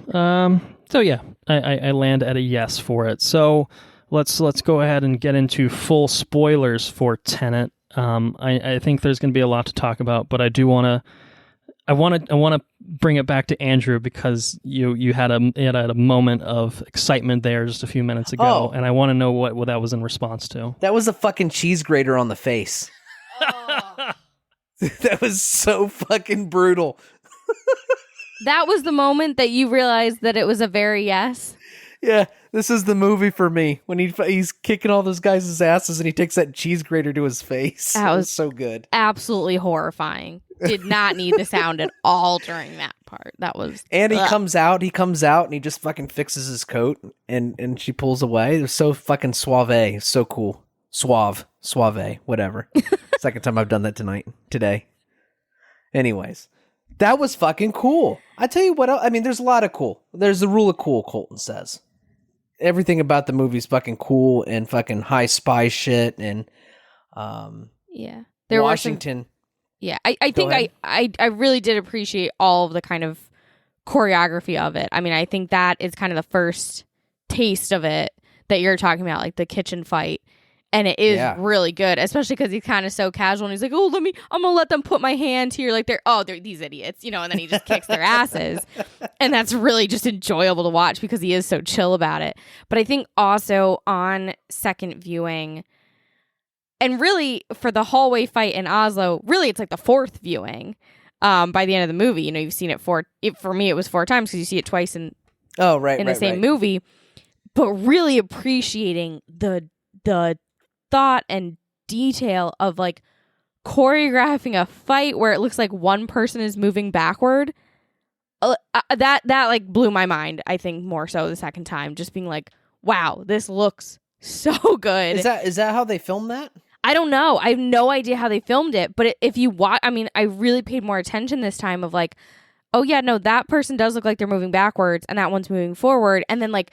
yeah, I land at a yes for it. So let's go ahead and get into full spoilers for Tenet. I think there's going to be a lot to talk about, but I want to bring it back to Andrew, because you had a moment of excitement there just a few minutes ago, and I want to know what that was in response to. That was a fucking cheese grater on the face. Oh. That was so fucking brutal. That was the moment that you realized that it was a very yes? Yeah, this is the movie for me. When he's kicking all those guys' asses and he takes that cheese grater to his face. That was so good. Absolutely horrifying. Did not need the sound at all during that part. That was... And he comes out and he just fucking fixes his coat and she pulls away. It was so fucking suave. So cool. Suave, whatever. Second time I've done that today. Anyways. That was fucking cool. I tell you what else, I mean, there's a lot of cool. There's the rule of cool, Colton says. Everything about the movie's fucking cool and fucking high spy shit and yeah. There Washington. I think I really did appreciate all of the kind of choreography of it. I mean, I think that is kind of the first taste of it that you're talking about, like the kitchen fight. And it is Yeah. really good, especially because he's kind of so casual. And he's like, "Oh, I'm gonna let them put my hand here." Like they're these idiots, you know. And then he just kicks their asses, and that's really just enjoyable to watch because he is so chill about it. But I think also on second viewing, and really for the hallway fight in Oslo, really it's like the fourth viewing. By the end of the movie, you know, you've seen it for me, it was 4 times because you see it twice in the same movie. But really appreciating the thought and detail of like choreographing a fight where it looks like one person is moving backward. That like blew my mind. I think more so the second time, just being like, wow, this looks so good. Is that how they filmed that? I don't know. I have no idea how they filmed it, but if you watch, I mean, I really paid more attention this time of like, oh yeah, no, that person does look like they're moving backwards and that one's moving forward. And then like,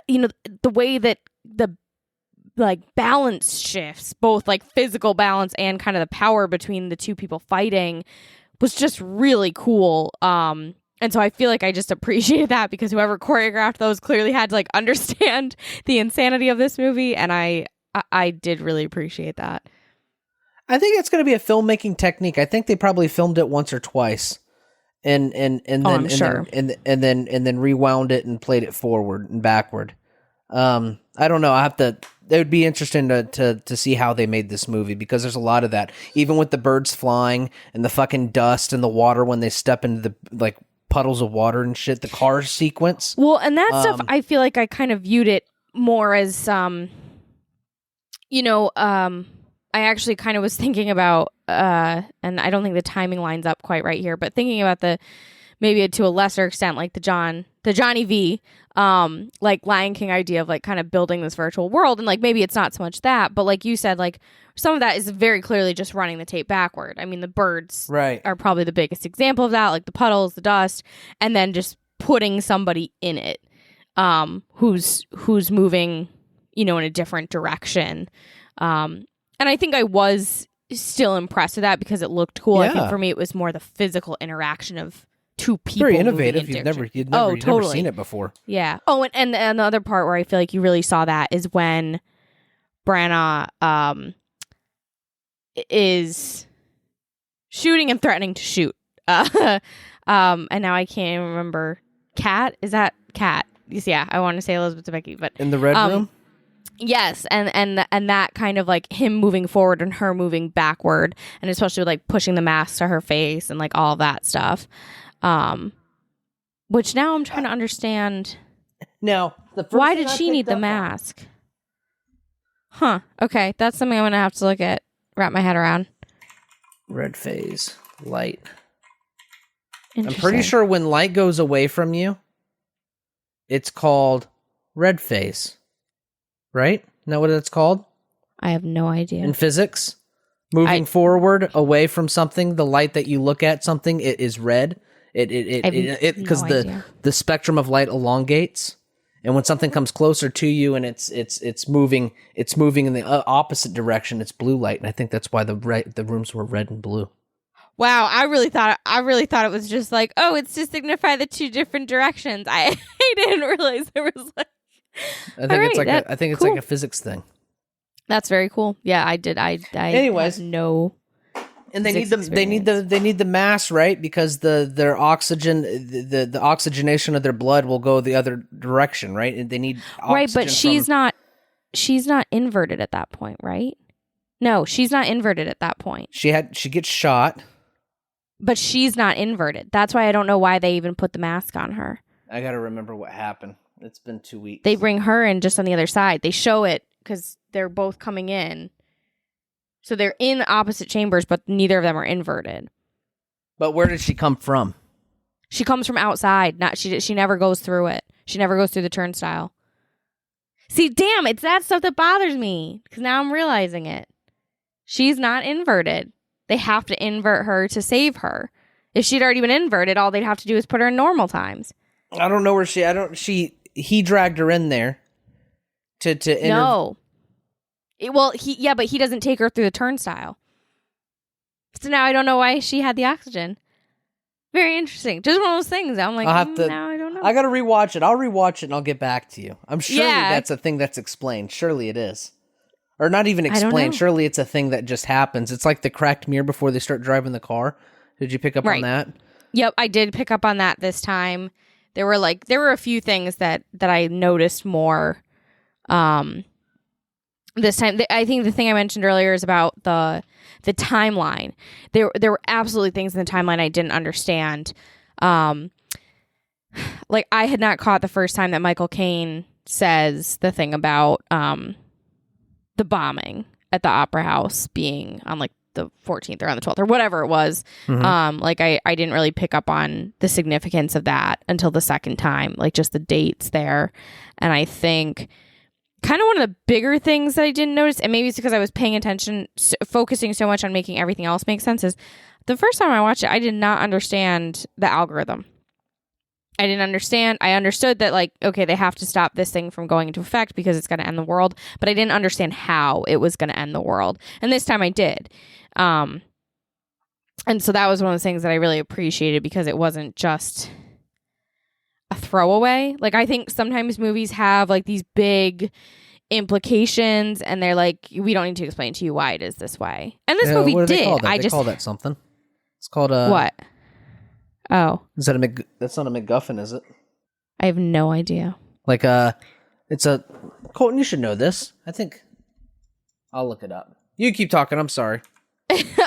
you know, the way that the like balance shifts, both like physical balance and kind of the power between the two people fighting was just really cool. And so I feel like I just appreciated that because whoever choreographed those clearly had to like understand the insanity of this movie. And I did really appreciate that. I think it's going to be a filmmaking technique. I think they probably filmed it once or twice, and then rewound it and played it forward and backward. I don't know. It would be interesting to see how they made this movie because there's a lot of that. Even with the birds flying and the fucking dust and the water when they step into the like puddles of water and shit. The car sequence. Well, and that stuff I feel like I kind of viewed it more as I actually kind of was thinking about, and I don't think the timing lines up quite right here, but thinking about maybe to a lesser extent, like the Johnny V, like Lion King idea of like kind of building this virtual world. And like, maybe it's not so much that, but like you said, like some of that is very clearly just running the tape backward. I mean, the birds are probably the biggest example of that, like the puddles, the dust, and then just putting somebody in it, who's moving, in a different direction. And I think I was still impressed with that because it looked cool. Yeah. I think for me, it was more the physical interaction of two people. Very innovative. You've never seen it before. Yeah. Oh, and the other part where I feel like you really saw that is when Branagh is shooting and threatening to shoot. And now I can't even remember. Kat? Is that Kat? Yeah, I want to say Elizabeth Debicki, but in the red room. Yes, and that kind of like him moving forward and her moving backward, and especially like pushing the mask to her face and like all that stuff. Which now I'm trying to understand. Now, why did she need the mask? Huh. Okay, that's something I'm gonna have to wrap my head around. Red phase, light. I'm pretty sure when light goes away from you, it's called red phase. Right? Isn't that what it's called? I have no idea. In physics, moving forward away from something, the light that you look at something, it is red. It because the spectrum of light elongates, and when something comes closer to you and it's moving in the opposite direction, it's blue light, and I think that's why the rooms were red and blue. Wow, I really thought it was just like, oh, it's to signify the two different directions. I didn't realize there was like. I think it's like a physics thing. That's very cool. Yeah, I did. Anyways, no. And they need the mass, right? Because their oxygen, the oxygenation of their blood will go the other direction, right? And they need oxygen. Right, but she's not inverted at that point, right? No, she's not inverted at that point. She gets shot, but she's not inverted. That's why I don't know why they even put the mask on her. I got to remember what happened. It's been 2 weeks. They bring her in just on the other side. They show it because they're both coming in. So they're in opposite chambers, but neither of them are inverted. But where did she come from? She comes from outside. She never goes through it. She never goes through the turnstile. See, damn, it's that stuff that bothers me because now I'm realizing it. She's not inverted. They have to invert her to save her. If she'd already been inverted, all they'd have to do is put her in normal times. I don't know where he dragged her in there No. But he doesn't take her through the turnstile. So now I don't know why she had the oxygen. Very interesting. Just one of those things. I'm like, now I don't know. I got to rewatch it. I'll rewatch it and I'll get back to you. I'm sure that's a thing that's explained. Surely it is. Or not even I don't explain. know. Surely it's a thing that just happens. It's like the cracked mirror before they start driving the car. Did you pick up on Right. that? Yep, I did pick up on that this time. There were a few things that I noticed more this time. I think the thing I mentioned earlier is about the timeline. There were absolutely things in the timeline I didn't understand. Like I had not caught the first time that Michael Caine says the thing about the bombing at the Opera House being on like the 14th or on the 12th or whatever it was. Like I didn't really pick up on the significance of that until the second time, like just the dates there. And I think kind of one of the bigger things that I didn't notice, and maybe it's because I was paying attention, focusing so much on making everything else make sense, is the first time I watched it, I did not understand the algorithm. I didn't understand. I understood that, like, okay, they have to stop this thing from going into effect because it's going to end the world, but I didn't understand how it was going to end the world. And this time I did. And so that was one of the things that I really appreciated because it wasn't just a throwaway. Like, I think sometimes movies have, like, these big implications, and they're like, we don't need to explain to you why it is this way. And this movie what do did. they call that? I They just call that something. It's called what? Oh, Is that that's not a MacGuffin, is it? I have no idea. Like it's a Colton. You should know this. I think I'll look it up. You keep talking. I'm sorry.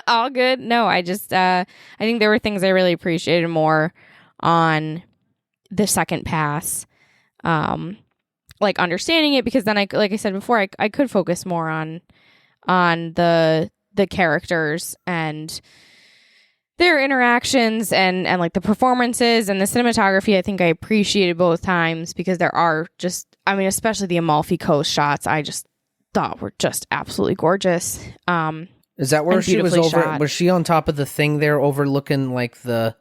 All good. No, I just I think there were things I really appreciated more on the second pass. Like understanding it, because then like I said before, I could focus more on the characters and their interactions and like the performances and the cinematography. I think I appreciated both times because there are just, I mean, especially the Amalfi Coast shots, I just thought were just absolutely gorgeous. Is that where she was over? Shot. Was she on top of the thing there, overlooking like the?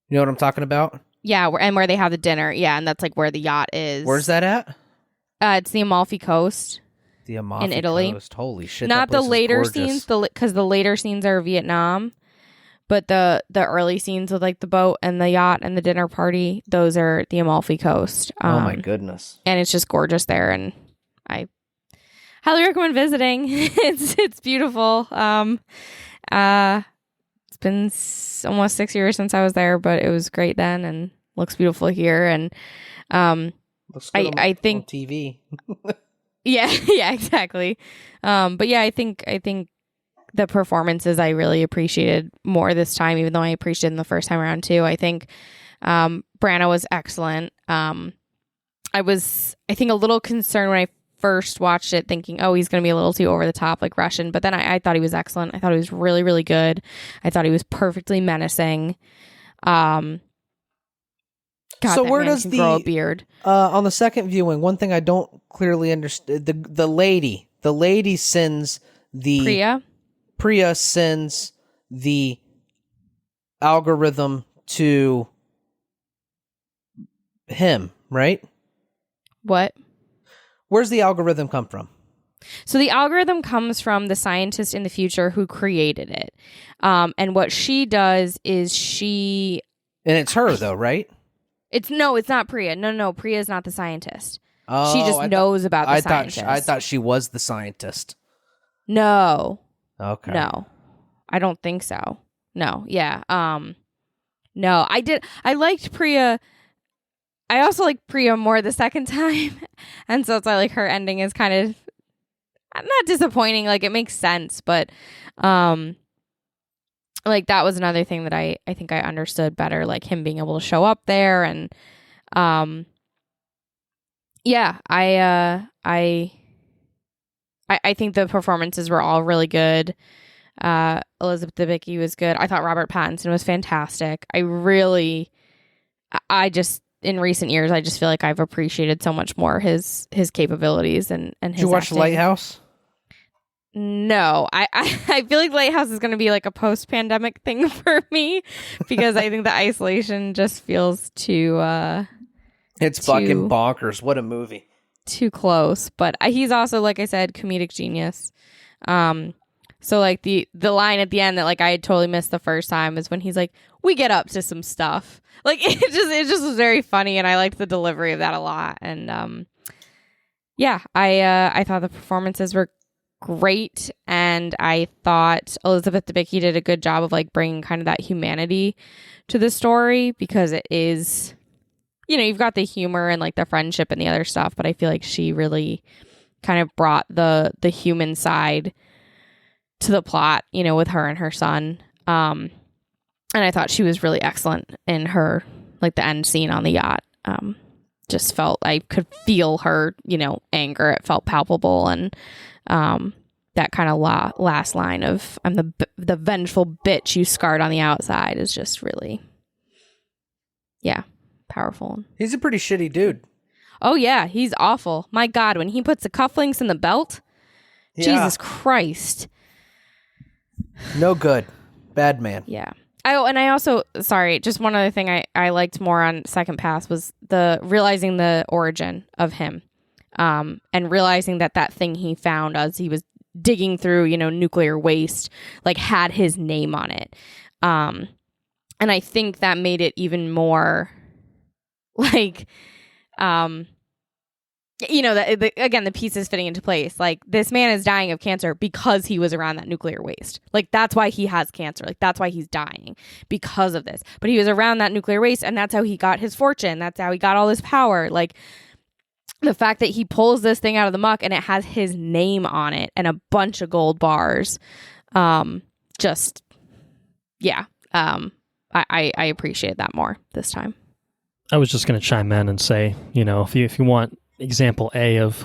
You know what I'm talking about? Yeah, where they have the dinner. Yeah, and that's like where the yacht is. Where's that at? It's the Amalfi Coast. The Amalfi in Italy. Coast. Holy shit! Not that the place is later gorgeous. scenes, because the later scenes are Vietnam, but the early scenes with like the boat and the yacht and the dinner party, those are the Amalfi Coast. Oh my goodness! And it's just gorgeous there, and I highly recommend visiting. It's beautiful. It's been almost 6 years since I was there, but it was great then, and looks beautiful here. And Looks good I think on TV. yeah, exactly. But yeah, I think the performances I really appreciated more this time, even though I appreciated them the first time around too. I think Branagh was excellent. I think a little concerned when I first watched it, thinking, oh, he's going to be a little too over the top, like Russian. But then I thought he was excellent. I thought he was really, really good. I thought he was perfectly menacing. God, So that where man does can the grow a beard? On the second viewing, one thing I don't clearly understand: the lady sends the Priya sends the algorithm to him, right? What? Where's the algorithm come from? So the algorithm comes from the scientist in the future who created it. And what she does is And it's her though, right? It's not Priya. No, Priya is not the scientist. Oh, She just knows about the scientist. I thought she was the scientist. No. Okay. No. I don't think so. No. Yeah. No, I liked Priya. I also like Priya more the second time. And so it's like her ending is kind of not disappointing. Like it makes sense, but like that was another thing that I think I understood better, like him being able to show up there. And yeah, I think the performances were all really good. Elizabeth Debicki was good. I thought Robert Pattinson was fantastic. I just in recent years, I just feel like I've appreciated so much more his capabilities and his. Did you watch acting. Lighthouse? No, I feel like Lighthouse is going to be like a post-pandemic thing for me because I think the isolation just feels too. It's fucking bonkers. What a movie. Too close, but he's also, like I said, comedic genius. So like the line at the end that like I had totally missed the first time is when he's like, "We get up to some stuff." Like it just was very funny, and I liked the delivery of that a lot. And yeah, I thought the performances were great, and I thought Elizabeth Debicki did a good job of like bringing kind of that humanity to the story, because it is, you know, you've got the humor and like the friendship and the other stuff, but I feel like she really kind of brought the human side to the plot, you know, with her and her son. And I thought she was really excellent in her, like the end scene on the yacht. Just felt, I could feel her, you know, anger. It felt palpable. And that kind of last line of, I'm the vengeful bitch you scarred on the outside, is just really, yeah, powerful. He's a pretty shitty dude. Oh, yeah, he's awful. My God, when he puts the cufflinks in the belt, Jesus Christ. No good. Bad man. Yeah. And I also, sorry, just one other thing I liked more on second pass was realizing the origin of him, and realizing that thing he found as he was digging through, you know, nuclear waste, like had his name on it. And I think that made it even more like, you know, again, the pieces fitting into place. Like, this man is dying of cancer because he was around that nuclear waste. Like, that's why he has cancer. Like, that's why he's dying, because of this. But he was around that nuclear waste, and that's how he got his fortune. That's how he got all this power. Like, the fact that he pulls this thing out of the muck and it has his name on it and a bunch of gold bars. Just, yeah. I appreciate that more this time. I was just going to chime in and say, you know, if you want example A of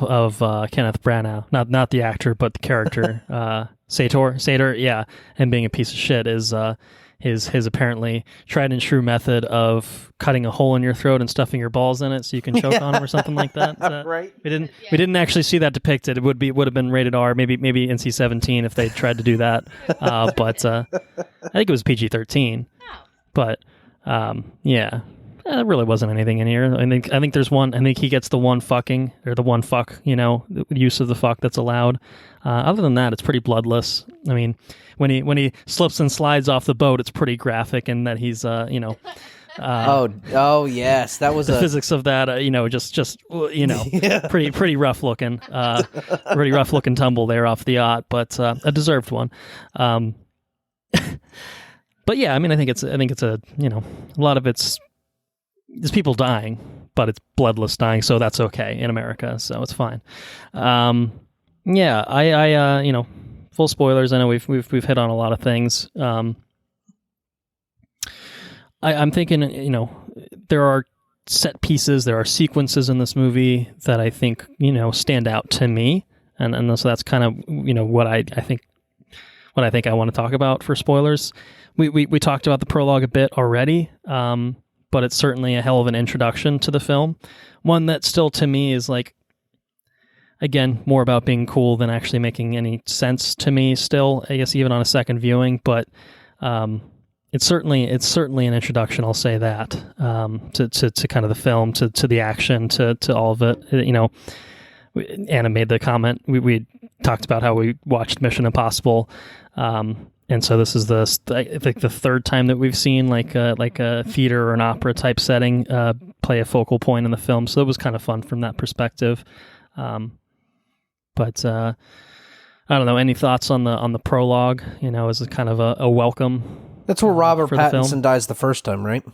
Kenneth Branagh, not the actor, but the character, Sator, yeah, and being a piece of shit, is his apparently tried and true method of cutting a hole in your throat and stuffing your balls in it so you can choke on them or something like that. Right. We didn't actually see that depicted. It would have been rated R, maybe NC-17 if they tried to do that. But I think it was PG-13. But yeah. There really wasn't anything in here. I think there's one. I think he gets the one fucking, or the one fuck, you know, the use of the fuck that's allowed. Other than that, it's pretty bloodless. I mean, when he slips and slides off the boat, it's pretty graphic, and that he's you know. Oh yes, that was the physics of that. You know, just you know, yeah. pretty rough looking, pretty rough looking tumble there off the yacht, but a deserved one. But yeah, I mean, I think it's a, you know, a lot of it's people dying, but it's bloodless dying, so that's okay in America, so it's fine. Yeah, I you know, full spoilers. I know we've hit on a lot of things. I'm thinking, you know, there are set pieces, there are sequences in this movie that I think, you know, stand out to me, and so that's kind of, you know, what I think I want to talk about for spoilers. We talked about the prologue a bit already. But it's certainly a hell of an introduction to the film. One that still, to me, is like, again, more about being cool than actually making any sense to me still, I guess, even on a second viewing. But it's certainly an introduction, I'll say that, to kind of the film, to the action, to all of it. You know, Anna made the comment, we talked about how we watched Mission Impossible, and so this is I think the third time that we've seen like a theater or an opera type setting play a focal point in the film. So it was kind of fun from that perspective. But I don't know. Any thoughts on the prologue? You know, as a kind of a welcome. That's where Robert Pattinson dies the first time, right?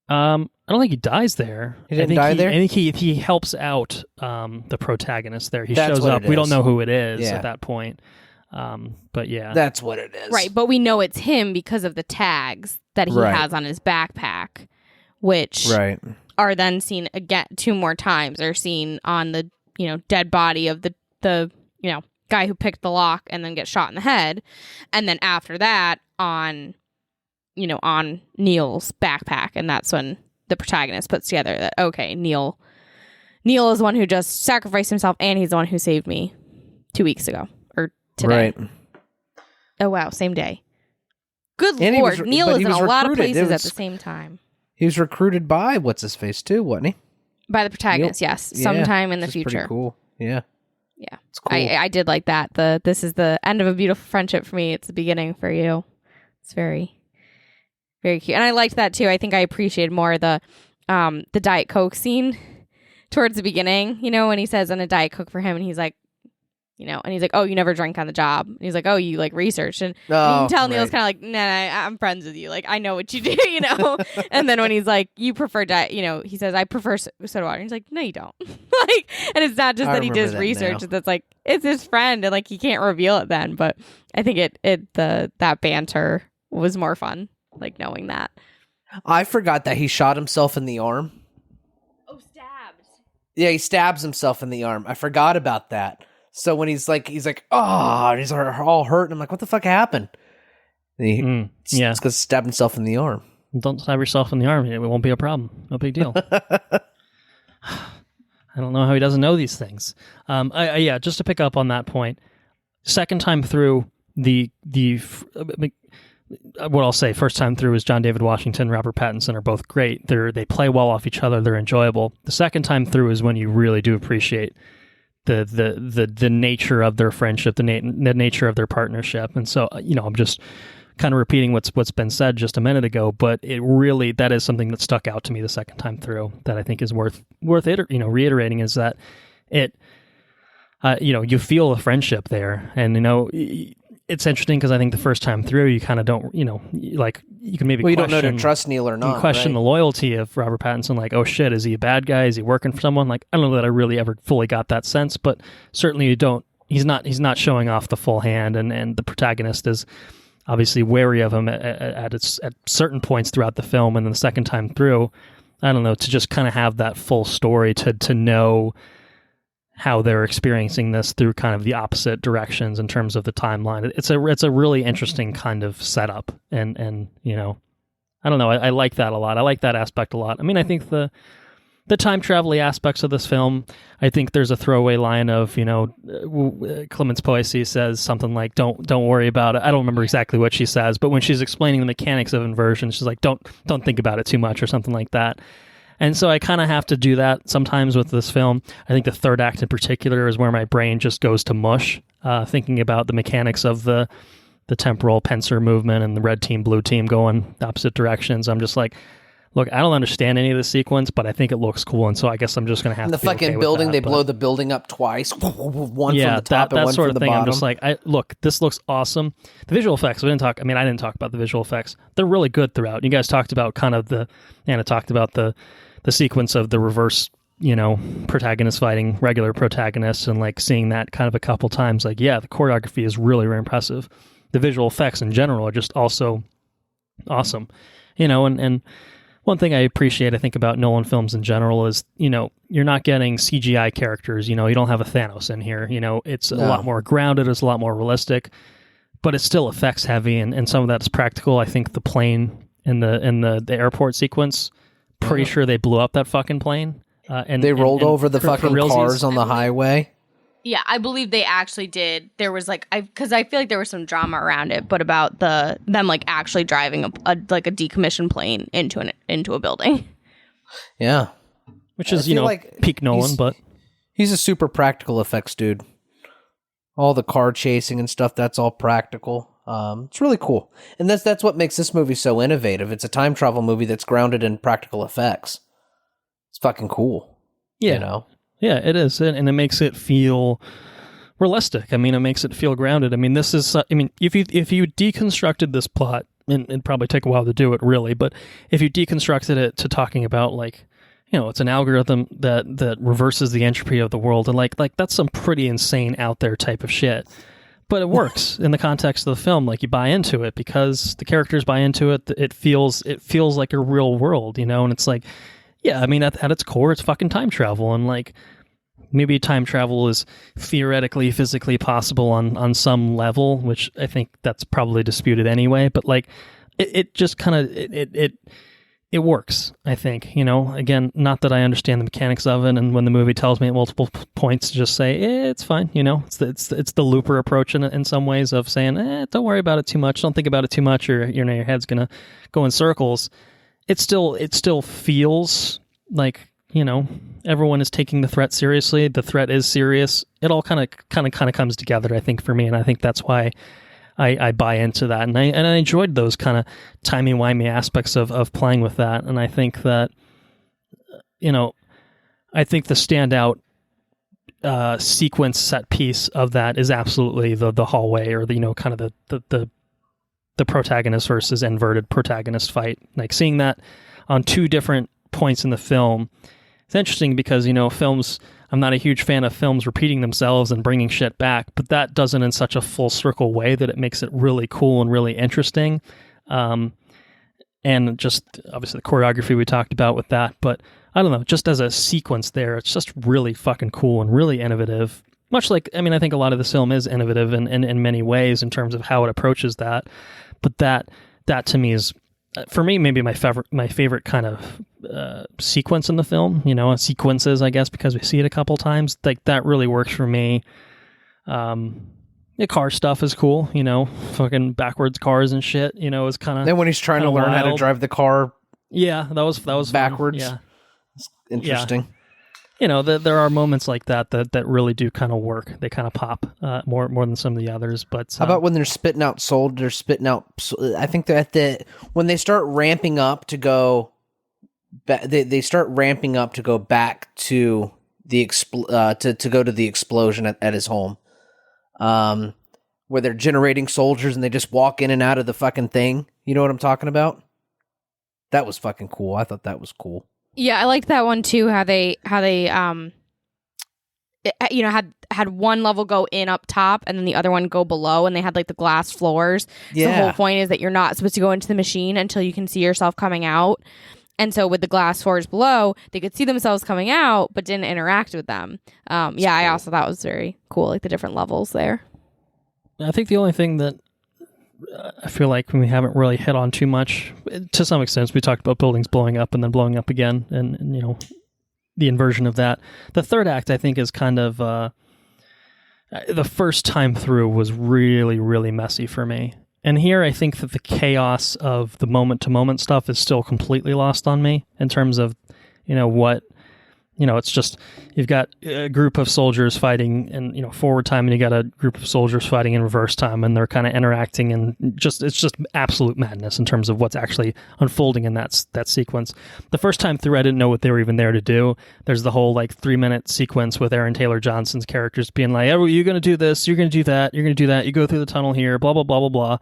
I don't think he dies there. He didn't die there? I think he helps out the protagonist there. He shows up. We don't know who it is at that point. But yeah, that's what it is. Right, but we know it's him because of the tags that he has on his backpack, which are then seen again 2 more times. They're seen on the, you know, dead body of the you know, guy who picked the lock and then gets shot in the head, and then after that on, you know, on Neil's backpack, and that's when the protagonist puts together that, okay, Neil is the one who just sacrificed himself, and he's the one who saved me 2 weeks ago. Today. Right. Oh, wow. Same day. Good Lord. Neil is in a lot of places at the same time. He was recruited by what's-his-face, too, wasn't he? By the protagonist, yes. Sometime in the future. Pretty cool. Yeah. Yeah. It's cool. I did like that. This is the end of a beautiful friendship for me. It's the beginning for you. It's very, very cute. And I liked that, too. I think I appreciated more the Diet Coke scene towards the beginning, you know, when he says, "And a Diet Coke for him," and he's like, And he's like, oh, you never drank on the job. And he's like, oh, you like researched. And you Oh, can tell Neil's right. kind of like, nah, I'm friends with you. Like, I know what you do, And then when he's like, you prefer diet, he says, I prefer soda water. And he's like, no, you don't. Like, and it's not just I that he remember does that research. now. That's like, it's his friend. And like, he can't reveal it then. But I think that banter was more fun, like knowing that. I forgot that he shot himself in the arm. Oh, stabbed. Yeah, he stabs himself in the arm. I forgot about that. So when he's like, oh, and he's all hurt. And I'm like, what the fuck happened? And yeah. It's because he stabbed himself in the arm. Don't stab yourself in the arm. It won't be a problem. No big deal. I don't know how he doesn't know these things. Yeah, just to pick up on that point, second time through, what I'll say, first time through is John David Washington, Robert Pattinson are both great. They play well off each other. They're enjoyable. The second time through is when you really do appreciate the nature of their friendship, the nature of their partnership. And so, I'm just kind of repeating what's been said just a minute ago, but that is something that stuck out to me the second time through that I think is worth reiterating, is that you feel a friendship there. And, it's interesting because I think the first time through, you kind of don't, like, you can maybe Well, you question, don't know to trust Neil or not. you question right? the loyalty of Robert Pattinson, like, oh shit, is he a bad guy? Is he working for someone? Like, I don't know that I really ever fully got that sense, but certainly he's not showing off the full hand, and the protagonist is obviously wary of him at certain points throughout the film, and then the second time through, I don't know, to just kind of have that full story, to know how they're experiencing this through kind of the opposite directions in terms of the timeline. It's a really interesting kind of setup, and I don't know, I like that a lot. I like that aspect a lot. I mean, I think the time travel aspects of this film, I think there's a throwaway line of, Clemence Poissy says something like, don't worry about it. I don't remember exactly what she says, but when she's explaining the mechanics of inversion, she's like, don't think about it too much, or something like that. And so I kind of have to do that sometimes with this film. I think the third act in particular is where my brain just goes to mush, thinking about the mechanics of the temporal pincer movement and the red team, blue team going opposite directions. I'm just like, look, I don't understand any of the sequence, but I think it looks cool, and so I guess I'm just going to have And to the fucking okay building, with that, they blow the building up twice. One yeah, from the top and that one sort from of the thing. bottom. I'm just like, look, this looks awesome. The visual effects, I didn't talk about the visual effects. They're really good throughout. You guys talked about Anna talked about the sequence of the reverse, protagonist fighting regular protagonists, and like seeing that kind of a couple times. Like, yeah, the choreography is really, really impressive. The visual effects in general are just also awesome, and one thing I appreciate, I think, about Nolan films in general is, you're not getting CGI characters. You don't have a Thanos in here. It's a lot more grounded. It's a lot more realistic, but it's still effects heavy, and some of that is practical. I think the plane in the airport sequence, pretty sure they blew up that fucking plane. And they rolled over the for fucking realsies. cars on the highway. Yeah, I believe they actually did. There was because I feel like there was some drama around it, but about them like actually driving a decommissioned plane into a building. Yeah, Which is, like peak Nolan, but he's a super practical effects dude. All the car chasing and stuff, that's all practical. It's really cool. And that's what makes this movie so innovative. It's a time travel movie that's grounded in practical effects. It's fucking cool. yeah. Yeah, it is, and it makes it feel realistic. I mean, it makes it feel grounded. I mean, this is. I mean, if you deconstructed this plot, and it'd probably take a while to do it, really, but if you deconstructed it to talking about like, it's an algorithm that reverses the entropy of the world, and like that's some pretty insane out there type of shit. But it works in the context of the film. Like, you buy into it because the characters buy into it. It feels like a real world, and it's like. Yeah, I mean, at its core, it's fucking time travel, and like maybe time travel is theoretically, physically possible on some level, which I think that's probably disputed anyway. But like, it just kind of it works. I think, again, not that I understand the mechanics of it, and when the movie tells me at multiple points to just say it's fine, it's the Looper approach in some ways of saying don't worry about it too much, don't think about it too much, or your head's gonna go in circles. It still feels like, everyone is taking the threat seriously. The threat is serious. It all kind of comes together, I think, for me, and I think that's why I buy into that, and I enjoyed those kind of timey-wimey aspects of playing with that, and I think that, I think the standout sequence set piece of that is absolutely the hallway, or the kind of the protagonist versus inverted protagonist fight. Like seeing that on two different points in the film, it's interesting because films. I'm not a huge fan of films repeating themselves and bringing shit back, but that does it in such a full circle way that it makes it really cool and really interesting. And just obviously the choreography we talked about with that, but I don't know, just as a sequence there, it's just really fucking cool and really innovative. Much like, I think a lot of this film is innovative in many ways in terms of how it approaches that, but that to me is, for me, maybe my favorite kind of sequence in the film, sequences, I guess, because we see it a couple times. Like, that really works for me. The car stuff is cool, fucking backwards cars and shit, is kind of... Then when he's trying to learn how to drive the car... Yeah, that was backwards. Fun. Yeah. It's interesting. Yeah. There are moments like that really do kind of work. They kind of pop more than some of the others. But how about when they're spitting out soldiers, I think they're when they start ramping up to go... They start ramping up to go back to the to go to the explosion at his home, where they're generating soldiers and they just walk in and out of the fucking thing. You know what I'm talking about? That was fucking cool. I thought that was cool. Yeah, I liked that one too. How they had one level go in up top and then the other one go below, and they had like the glass floors. Yeah. So the whole point is that you're not supposed to go into the machine until you can see yourself coming out. And so with the glass floors below, they could see themselves coming out, but didn't interact with them. Yeah, cool. I also thought it was very cool, like the different levels there. I think the only thing that I feel like we haven't really hit on too much, to some extent, we talked about buildings blowing up and then blowing up again, and the inversion of that. The third act, I think, is kind of the first time through was really, really messy for me. And here, I think that the chaos of the moment-to-moment stuff is still completely lost on me in terms of, it's just, you've got a group of soldiers fighting in, forward time, and you got a group of soldiers fighting in reverse time, and they're kind of interacting, and it's just absolute madness in terms of what's actually unfolding in that sequence. The first time through, I didn't know what they were even there to do. There's the whole 3-minute sequence with Aaron Taylor Johnson's characters being like, "Oh, you're going to do this, you're going to do that, you're going to do that, you go through the tunnel here, blah, blah, blah, blah, blah."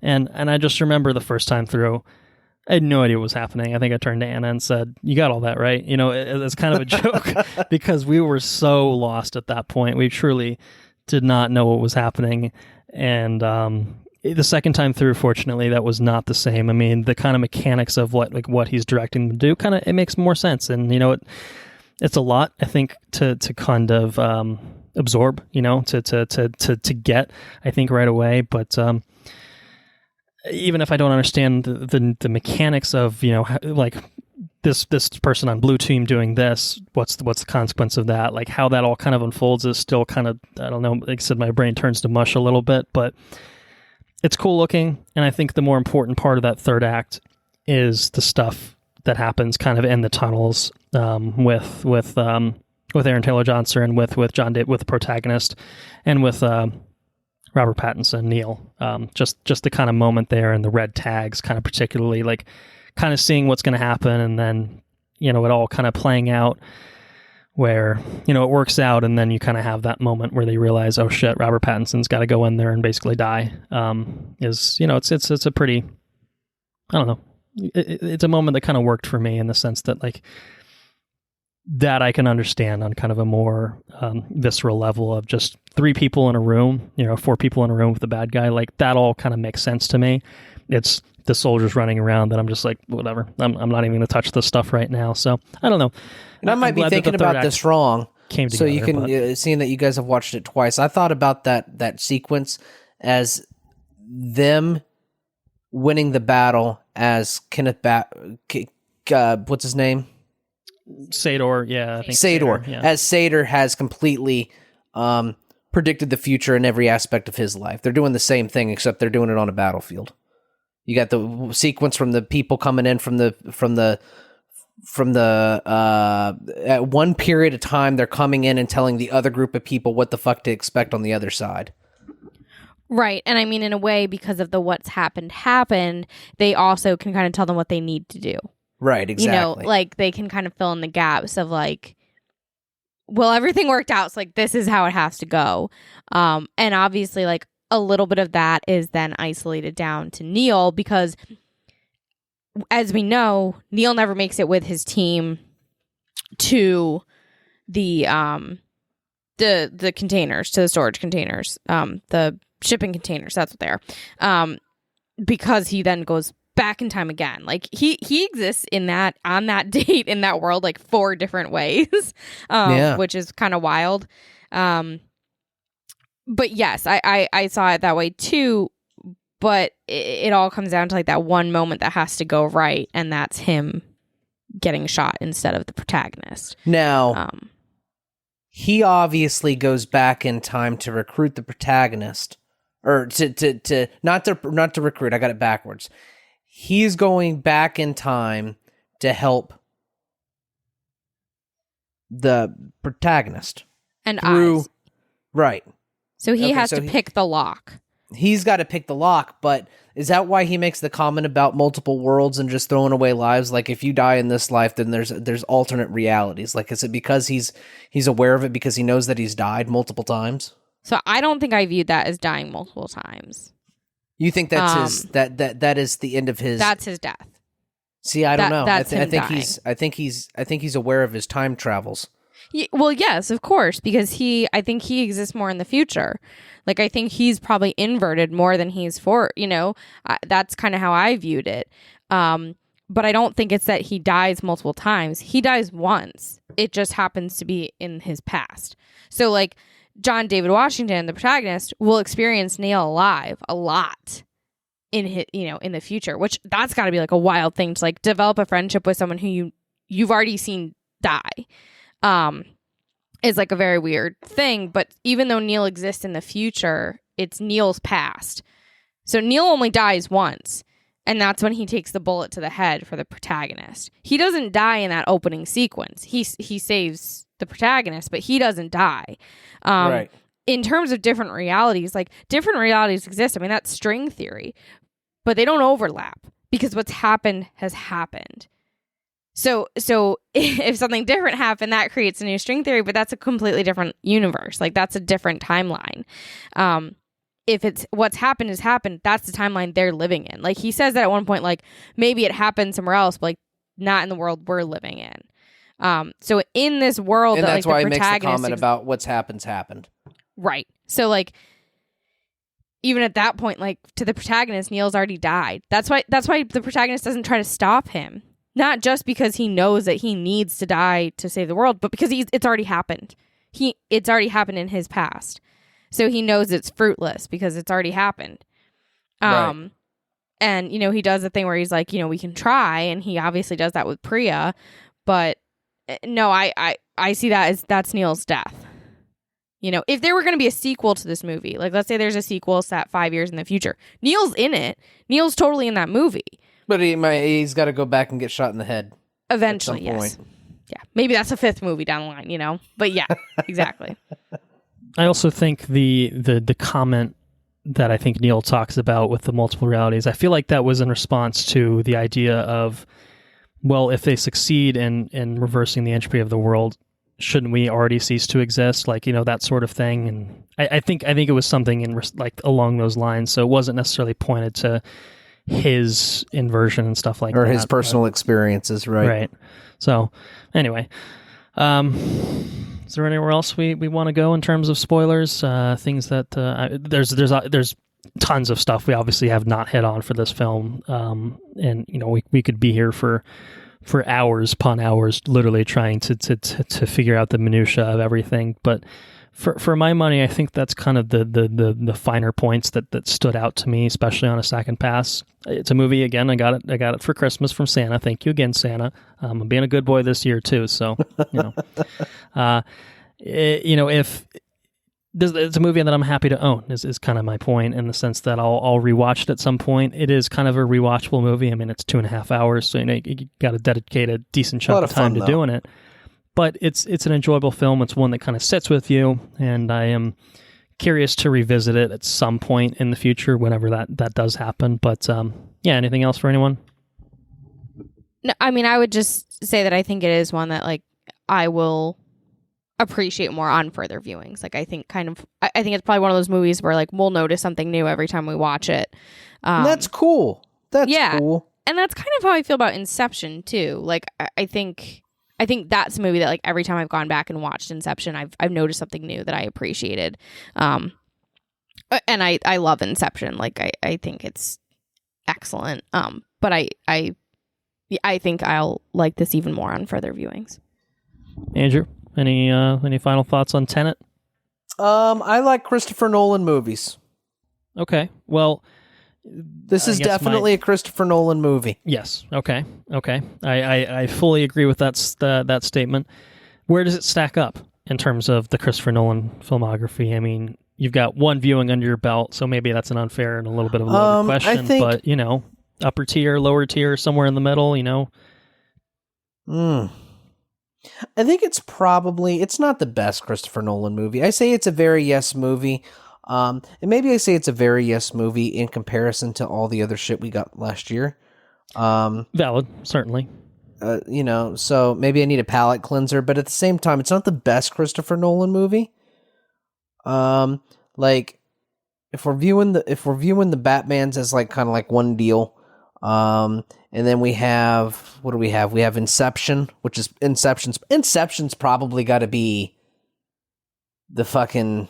And I just remember the first time through, I had no idea what was happening. I think I turned to Anna and said, "You got all that right?" It's kind of a joke because we were so lost at that point. We truly did not know what was happening. And the second time through, fortunately, that was not the same. The kind of mechanics of what he's directing them to do, it makes more sense. And, it's a lot, I think, to kind of absorb, to get, I think, right away. But even if I don't understand the mechanics of this person on blue team doing this, what's the consequence of that? Like how that all kind of unfolds is still kind of, I don't know. Like I said, my brain turns to mush a little bit, but it's cool looking. And I think the more important part of that third act is the stuff that happens kind of in the tunnels with Aaron Taylor Johnson and with John David, with the protagonist, and with Robert Pattinson, Neil, just the kind of moment there, and the red tags kind of particularly, kind of seeing what's going to happen, and then, it all kind of playing out where, it works out, and then you kind of have that moment where they realize, oh shit, Robert Pattinson's got to go in there and basically die, it's a pretty, I don't know, it's a moment that kind of worked for me in the sense that, that I can understand on kind of a more visceral level of just 3 people in a room, 4 people in a room with the bad guy. That all kind of makes sense to me. It's the soldiers running around that I'm just like, whatever. I'm not even going to touch this stuff right now. So I don't know. And I might be thinking about this wrong. Together, so you can, seeing that you guys have watched it twice, I thought about that sequence as them winning the battle as what's his name? Sador, yeah. I think Sador. Yeah. As Sador has completely predicted the future in every aspect of his life. They're doing the same thing, except they're doing it on a battlefield. You got the sequence from the people coming in from the at one period of time, they're coming in and telling the other group of people what the fuck to expect on the other side. Right. And in a way, because of the what's happened, they also can kind of tell them what they need to do. Right, exactly. They can kind of fill in the gaps of well, everything worked out. So like, this is how it has to go. And obviously like a little bit of that is then isolated down to Neil because as we know, Neil never makes it with his team to the containers, to the storage containers, the shipping containers. That's what they are. Because he then goes back in time again. Like he exists on that date in that world like 4 different ways, which is kind of wild. But yes, I saw it that way too. But it all comes down to like that one moment that has to go right, and that's him getting shot instead of the protagonist. Now, he obviously goes back in time to recruit the protagonist, or to not to recruit. I got it backwards. He's going back in time to help the protagonist And through eyes. Right. So he has to pick the lock. He's got to pick the lock, but is that why he makes the comment about multiple worlds and just throwing away lives? Like, if you die in this life, then there's alternate realities. Like, is it because he's aware of it because he knows that he's died multiple times? So I don't think I viewed that as dying multiple times. You think that's that is the end of his? That's his death. See, I don't know. I think dying. I think he's aware of his time travels. Well, yes, of course, because I think he exists more in the future. Like, I think he's probably inverted more than he's that's kind of how I viewed it. But I don't think it's that he dies multiple times. He dies once. It just happens to be in his past. So, like, John David Washington, the protagonist, will experience Neil alive a lot in his, in the future, which that's got to be like a wild thing to like develop a friendship with someone who you've already seen die. Is like a very weird thing, but even though Neil exists in the future, it's Neil's past. So Neil only dies once, and that's when he takes the bullet to the head for the protagonist. He doesn't die in that opening sequence. He saves the protagonist, but he doesn't die. Right. In terms of different realities, like different realities exist. I mean, that's string theory, but they don't overlap because what's happened has happened. So if something different happened, that creates a new string theory, but that's a completely different universe. Like, that's a different timeline. If it's what's happened has happened, that's the timeline they're living in. Like, he says that at one point, like, maybe it happened somewhere else, but like not in the world we're living in. So in this world, and that, that's like, why the he makes the protagonist comment about what's happened. Right. So like, even at that point, like, to the protagonist, Neil's already died. That's why the protagonist doesn't try to stop him. Not just because he knows that he needs to die to save the world, but because it's already happened. It's already happened in his past. So he knows it's fruitless because it's already happened. Right. And, he does the thing where he's like, we can try. And he obviously does that with Priya. But no, I see that as that's Neil's death. If there were going to be a sequel to this movie, like let's say there's a sequel set 5 years in the future, Neil's in it. Neil's totally in that movie. But he's got to go back and get shot in the head. Eventually, at some yes. point. Yeah. Maybe that's a 5th movie down the line, But yeah, exactly. I also think the comment that I think Neil talks about with the multiple realities, I feel like that was in response to the idea of, well, if they succeed in reversing the entropy of the world, shouldn't we already cease to exist? Like, that sort of thing. And I think it was something along those lines. So it wasn't necessarily pointed to his inversion and stuff like that. Or his personal experiences, right? Right. So, anyway, is there anywhere else we want to go in terms of spoilers? Things that there's tons of stuff we obviously have not hit on for this film, and we could be here for hours upon hours, literally trying to figure out the minutia of everything, but. For my money, I think that's kind of the finer points that stood out to me, especially on a second pass. It's a movie, again, I got it for Christmas from Santa. Thank you again, Santa. I'm being a good boy this year too, so if it's a movie that I'm happy to own is kind of my point, in the sense that I'll rewatch it at some point. It is kind of a rewatchable movie. I mean, it's 2.5 hours, so you got to dedicate a decent chunk of time to doing it. But it's an enjoyable film. It's one that kind of sits with you, and I am curious to revisit it at some point in the future, whenever that does happen. But anything else for anyone? No, I mean, I would just say that I think it is one that, like, I will appreciate more on further viewings. Like I think it's probably one of those movies where like we'll notice something new every time we watch it. That's cool. That's cool. And that's kind of how I feel about Inception too. Like I think that's a movie that like every time I've gone back and watched Inception, I've noticed something new that I appreciated. And I love Inception. Like I think it's excellent. But I think I'll like this even more on further viewings. Andrew, any final thoughts on Tenet? I like Christopher Nolan movies. Okay. Well, this is definitely a Christopher Nolan movie. Yes. Okay. I fully agree with that statement. Where does it stack up in terms of the Christopher Nolan filmography? I mean, you've got one viewing under your belt, so maybe that's an unfair and a little bit of a loaded question. But upper tier, lower tier, somewhere in the middle. I think it's not the best Christopher Nolan movie. I say it's a very yes movie. And maybe I say it's a very yes movie in comparison to all the other shit we got last year. Valid, certainly. So maybe I need a palate cleanser, but at the same time, it's not the best Christopher Nolan movie. Like if we're viewing the Batmans as like kind of like one deal, and then we have, what do we have? We have Inception, which is Inception's probably got to be the fucking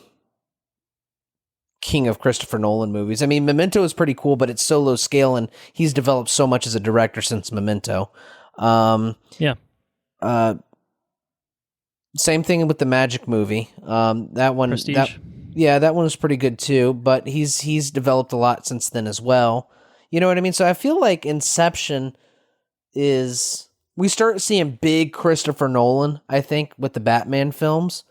king of Christopher Nolan movies. I mean, Memento is pretty cool, but it's so low scale, and he's developed so much as a director since Memento. Yeah. Same thing with the Magic movie. That one, Prestige. That one was pretty good too. But he's developed a lot since then as well. You know what I mean? So I feel like Inception we start seeing big Christopher Nolan, I think, with the Batman films,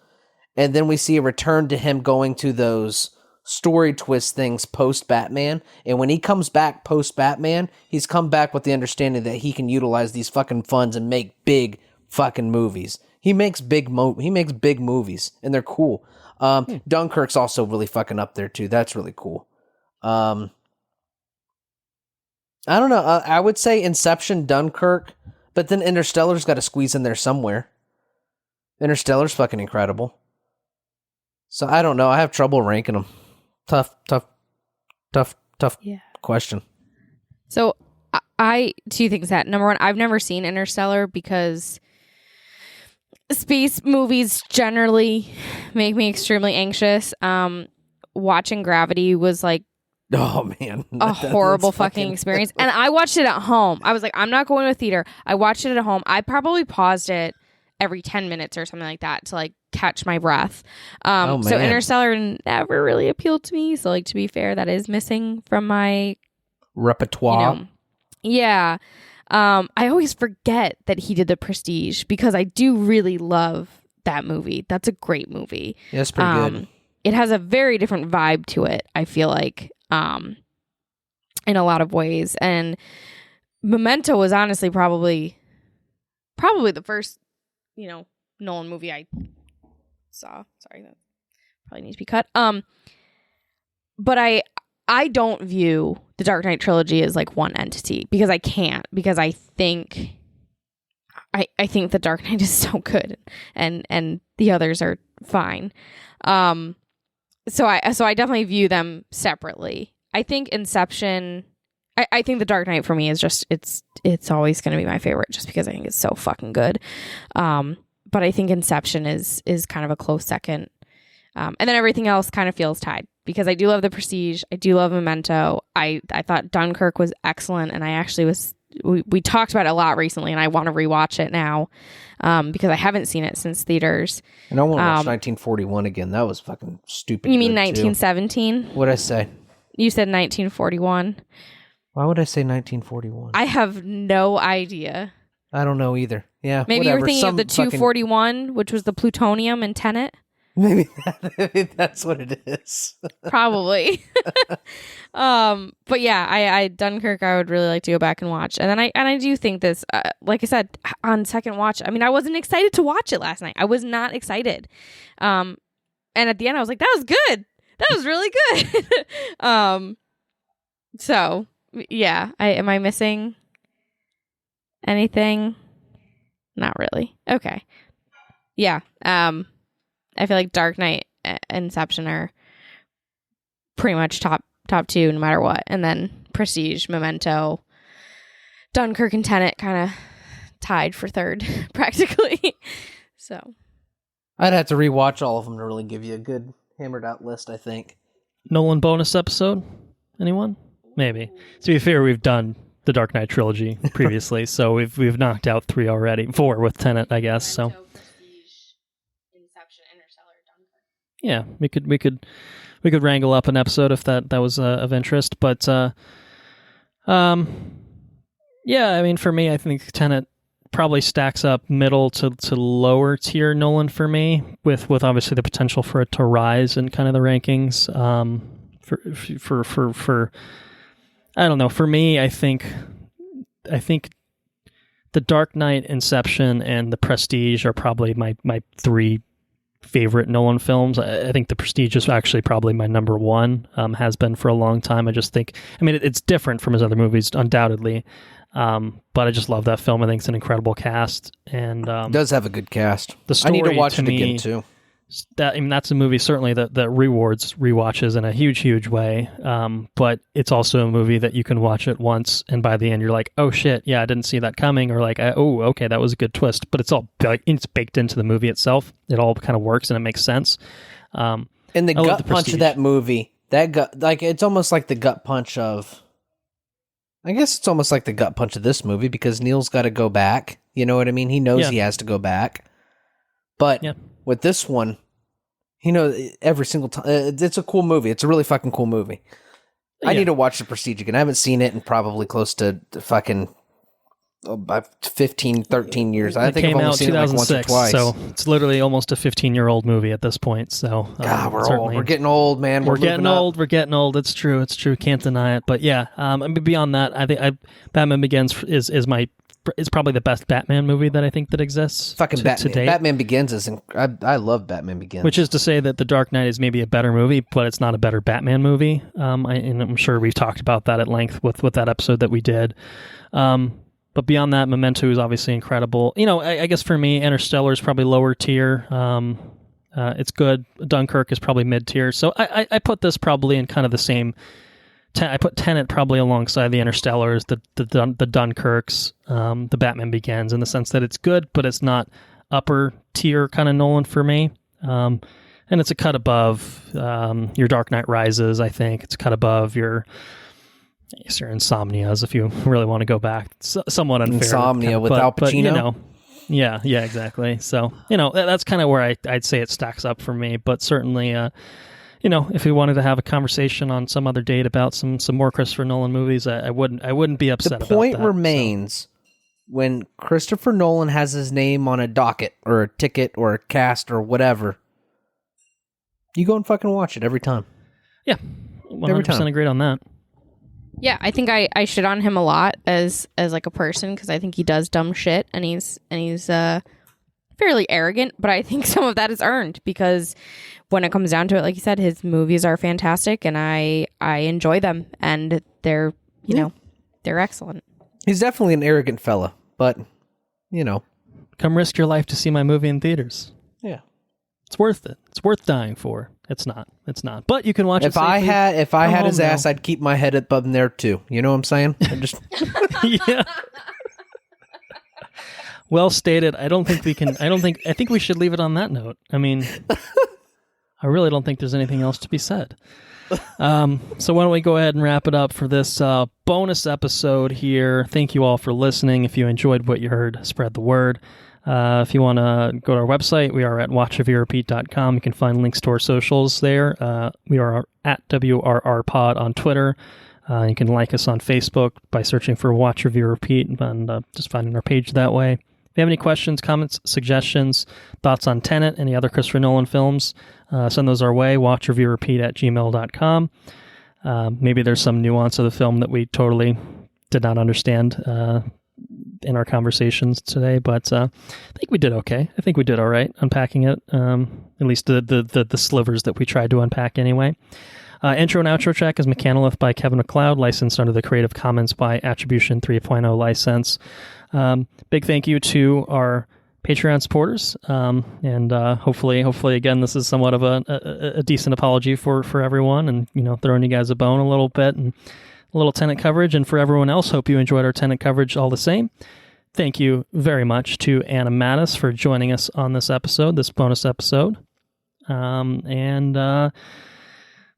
and then we see a return to him going to those story twist things post Batman, and when he comes back post Batman, he's come back with the understanding that he can utilize these fucking funds and make big fucking movies. He makes big movies, and they're cool. Dunkirk's also really fucking up there too. That's really cool. I don't know. I would say Inception, Dunkirk, but then Interstellar's got to squeeze in there somewhere. Interstellar's fucking incredible. So I don't know. I have trouble ranking them. Tough question. So two things that. Number one, I've never seen Interstellar because space movies generally make me extremely anxious. Watching Gravity was like, oh man, a horrible fucking experience. And I watched it at home. I was like, I'm not going to a theater. I watched it at home. I probably paused it every 10 minutes or something like that to like catch my breath. So Interstellar never really appealed to me. So like, to be fair, that is missing from my repertoire. Yeah. I always forget that he did The Prestige because I do really love that movie. That's a great movie. Yeah, it's pretty good. It has a very different vibe to it, I feel like, in a lot of ways. And Memento was honestly probably the first, Nolan movie I saw. Sorry, that probably needs to be cut. But I don't view the Dark Knight trilogy as like one entity because I can't, because I think the Dark Knight is so good and the others are fine. So I definitely view them separately. I think Inception, I think the Dark Knight for me is just it's always going to be my favorite just because I think it's so fucking good. But I think Inception is kind of a close second. And then everything else kind of feels tied because I do love The Prestige. I do love Memento. I thought Dunkirk was excellent, and I actually we talked about it a lot recently, and I want to rewatch it now because I haven't seen it since theaters. And I want to watch 1941 again. That was fucking stupid. You mean 1917? What'd I say? You said 1941. Why would I say 1941? I have no idea. I don't know either. Yeah, maybe whatever. You were thinking of the 241, which was the plutonium in Tenet. Maybe that's what it is. Probably. But yeah, I Dunkirk I would really like to go back and watch. And then I do think this, like I said, on second watch, I mean, I wasn't excited to watch it last night. I was not excited. And at the end I was like, that was good. That was really good. So yeah, am I missing anything? Not really. Okay. Yeah. I feel like Dark Knight, Inception are pretty much top two no matter what, and then Prestige, Memento, Dunkirk, and Tenet kind of tied for third practically. So I'd have to rewatch all of them to really give you a good hammered out list, I think. Nolan bonus episode? Anyone? Maybe. To be fair, we've done the Dark Knight trilogy previously, so we've knocked out 4 with Tenet, I guess. So Prestige, Inception, Interstellar, Dunkirk. Yeah, we could wrangle up an episode if that was of interest. But yeah, I mean, for me, I think Tenet probably stacks up middle to lower tier Nolan for me, with obviously the potential for it to rise in kind of the rankings. For I don't know. For me, I think The Dark Knight, Inception, and The Prestige are probably my 3 favorite Nolan films. I think The Prestige is actually probably my number 1, has been for a long time. I just think, I mean, it's different from his other movies, undoubtedly, but I just love that film. I think it's an incredible cast, and it does have a good cast. The story, I need to watch it me, again, too. That's a movie certainly that rewards rewatches in a huge way. But it's also a movie that you can watch it once, and by the end you're like, oh shit, yeah, I didn't see that coming, or like, oh, okay, that was a good twist. But it's all it's baked into the movie itself. It all kind of works and it makes sense. And the gut punch of that movie, it's almost like the gut punch of. I guess it's almost like the gut punch of this movie, because Neil's got to go back. You know what I mean? He knows he has to go back. But with this one, every single time, it's a cool movie. It's a really fucking cool movie. I need to watch The Prestige again. I haven't seen it in probably close to fucking 15, 13 years. I think I've only seen it like once or twice. So it's literally almost a 15-year-old movie at this point. So God, we're old. We're getting old, man. We're getting old. We're getting old. It's true. Can't deny it. But yeah, beyond that, I think Batman Begins is probably the best Batman movie that I think that exists. Fucking Batman. To date. Batman Begins is. I love Batman Begins. Which is to say that The Dark Knight is maybe a better movie, but it's not a better Batman movie. And I'm sure we've talked about that at length with that episode that we did. But beyond that, Memento is obviously incredible. I guess for me, Interstellar is probably lower tier. It's good. Dunkirk is probably mid tier. So I put this probably in kind of the same. I put Tenet probably alongside the Interstellars, the Dunkirks, the Batman Begins, in the sense that it's good, but it's not upper tier kind of Nolan for me. And it's a cut above your Dark Knight Rises, I think. It's a cut above your Insomnias, if you really want to go back. It's somewhat unfair. Insomnia with Al Pacino? Yeah, exactly. So, that's kind of where I'd say it stacks up for me, but certainly... if we wanted to have a conversation on some other date about some more Christopher Nolan movies, I wouldn't be upset about that. The point remains, when Christopher Nolan has his name on a docket or a ticket or a cast or whatever, you go and fucking watch it every time. Yeah, 100% agree on that. Yeah, I think I shit on him a lot as like a person, because I think he does dumb shit, and he's fairly arrogant, but I think some of that is earned, because when it comes down to it, like you said, his movies are fantastic, and I enjoy them, and they're they're excellent. He's definitely an arrogant fella, but come risk your life to see my movie in theaters. Yeah, it's worth it. It's worth dying for. It's not. But you can watch it. If I had his ass, I'd keep my head up in there too. You know what I'm saying? Yeah. Well stated. I think we should leave it on that note. I mean, I really don't think there's anything else to be said. So why don't we go ahead and wrap it up for this bonus episode here. Thank you all for listening. If you enjoyed what you heard, spread the word. If you want to go to our website, we are at watchreviewrepeat.com. You can find links to our socials there. We are at WRRPod on Twitter. You can like us on Facebook by searching for Watch Review Repeat and just finding our page that way. If you have any questions, comments, suggestions, thoughts on Tenet, any other Christopher Nolan films, send those our way, watchreviewrepeat@gmail.com. Maybe there's some nuance of the film that we totally did not understand in our conversations today, but I think we did okay. I think we did all right unpacking it, at least the slivers that we tried to unpack anyway. Intro and outro track is Mechanolith by Kevin MacLeod, licensed under the Creative Commons by Attribution 3.0 license. Big thank you to our Patreon supporters, and hopefully again this is somewhat of a decent apology for everyone, and throwing you guys a bone a little bit and a little Tenet coverage. And for everyone else, hope you enjoyed our Tenet coverage all the same. Thank you very much to Anna Mattis for joining us on this bonus episode, and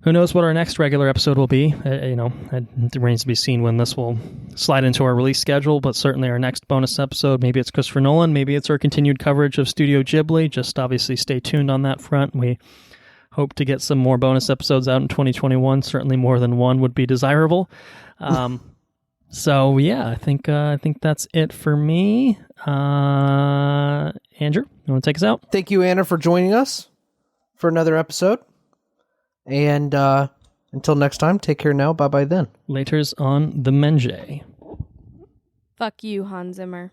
who knows what our next regular episode will be. It remains to be seen when this will slide into our release schedule, but certainly our next bonus episode, maybe it's Christopher Nolan, maybe it's our continued coverage of Studio Ghibli. Just obviously stay tuned on that front. We hope to get some more bonus episodes out in 2021. Certainly more than one would be desirable. So yeah, I think that's it for me. Andrew, you want to take us out? Thank you, Anna, for joining us for another episode. And until next time, take care now. Bye-bye then. Laters on the Menge. Fuck you, Hans Zimmer.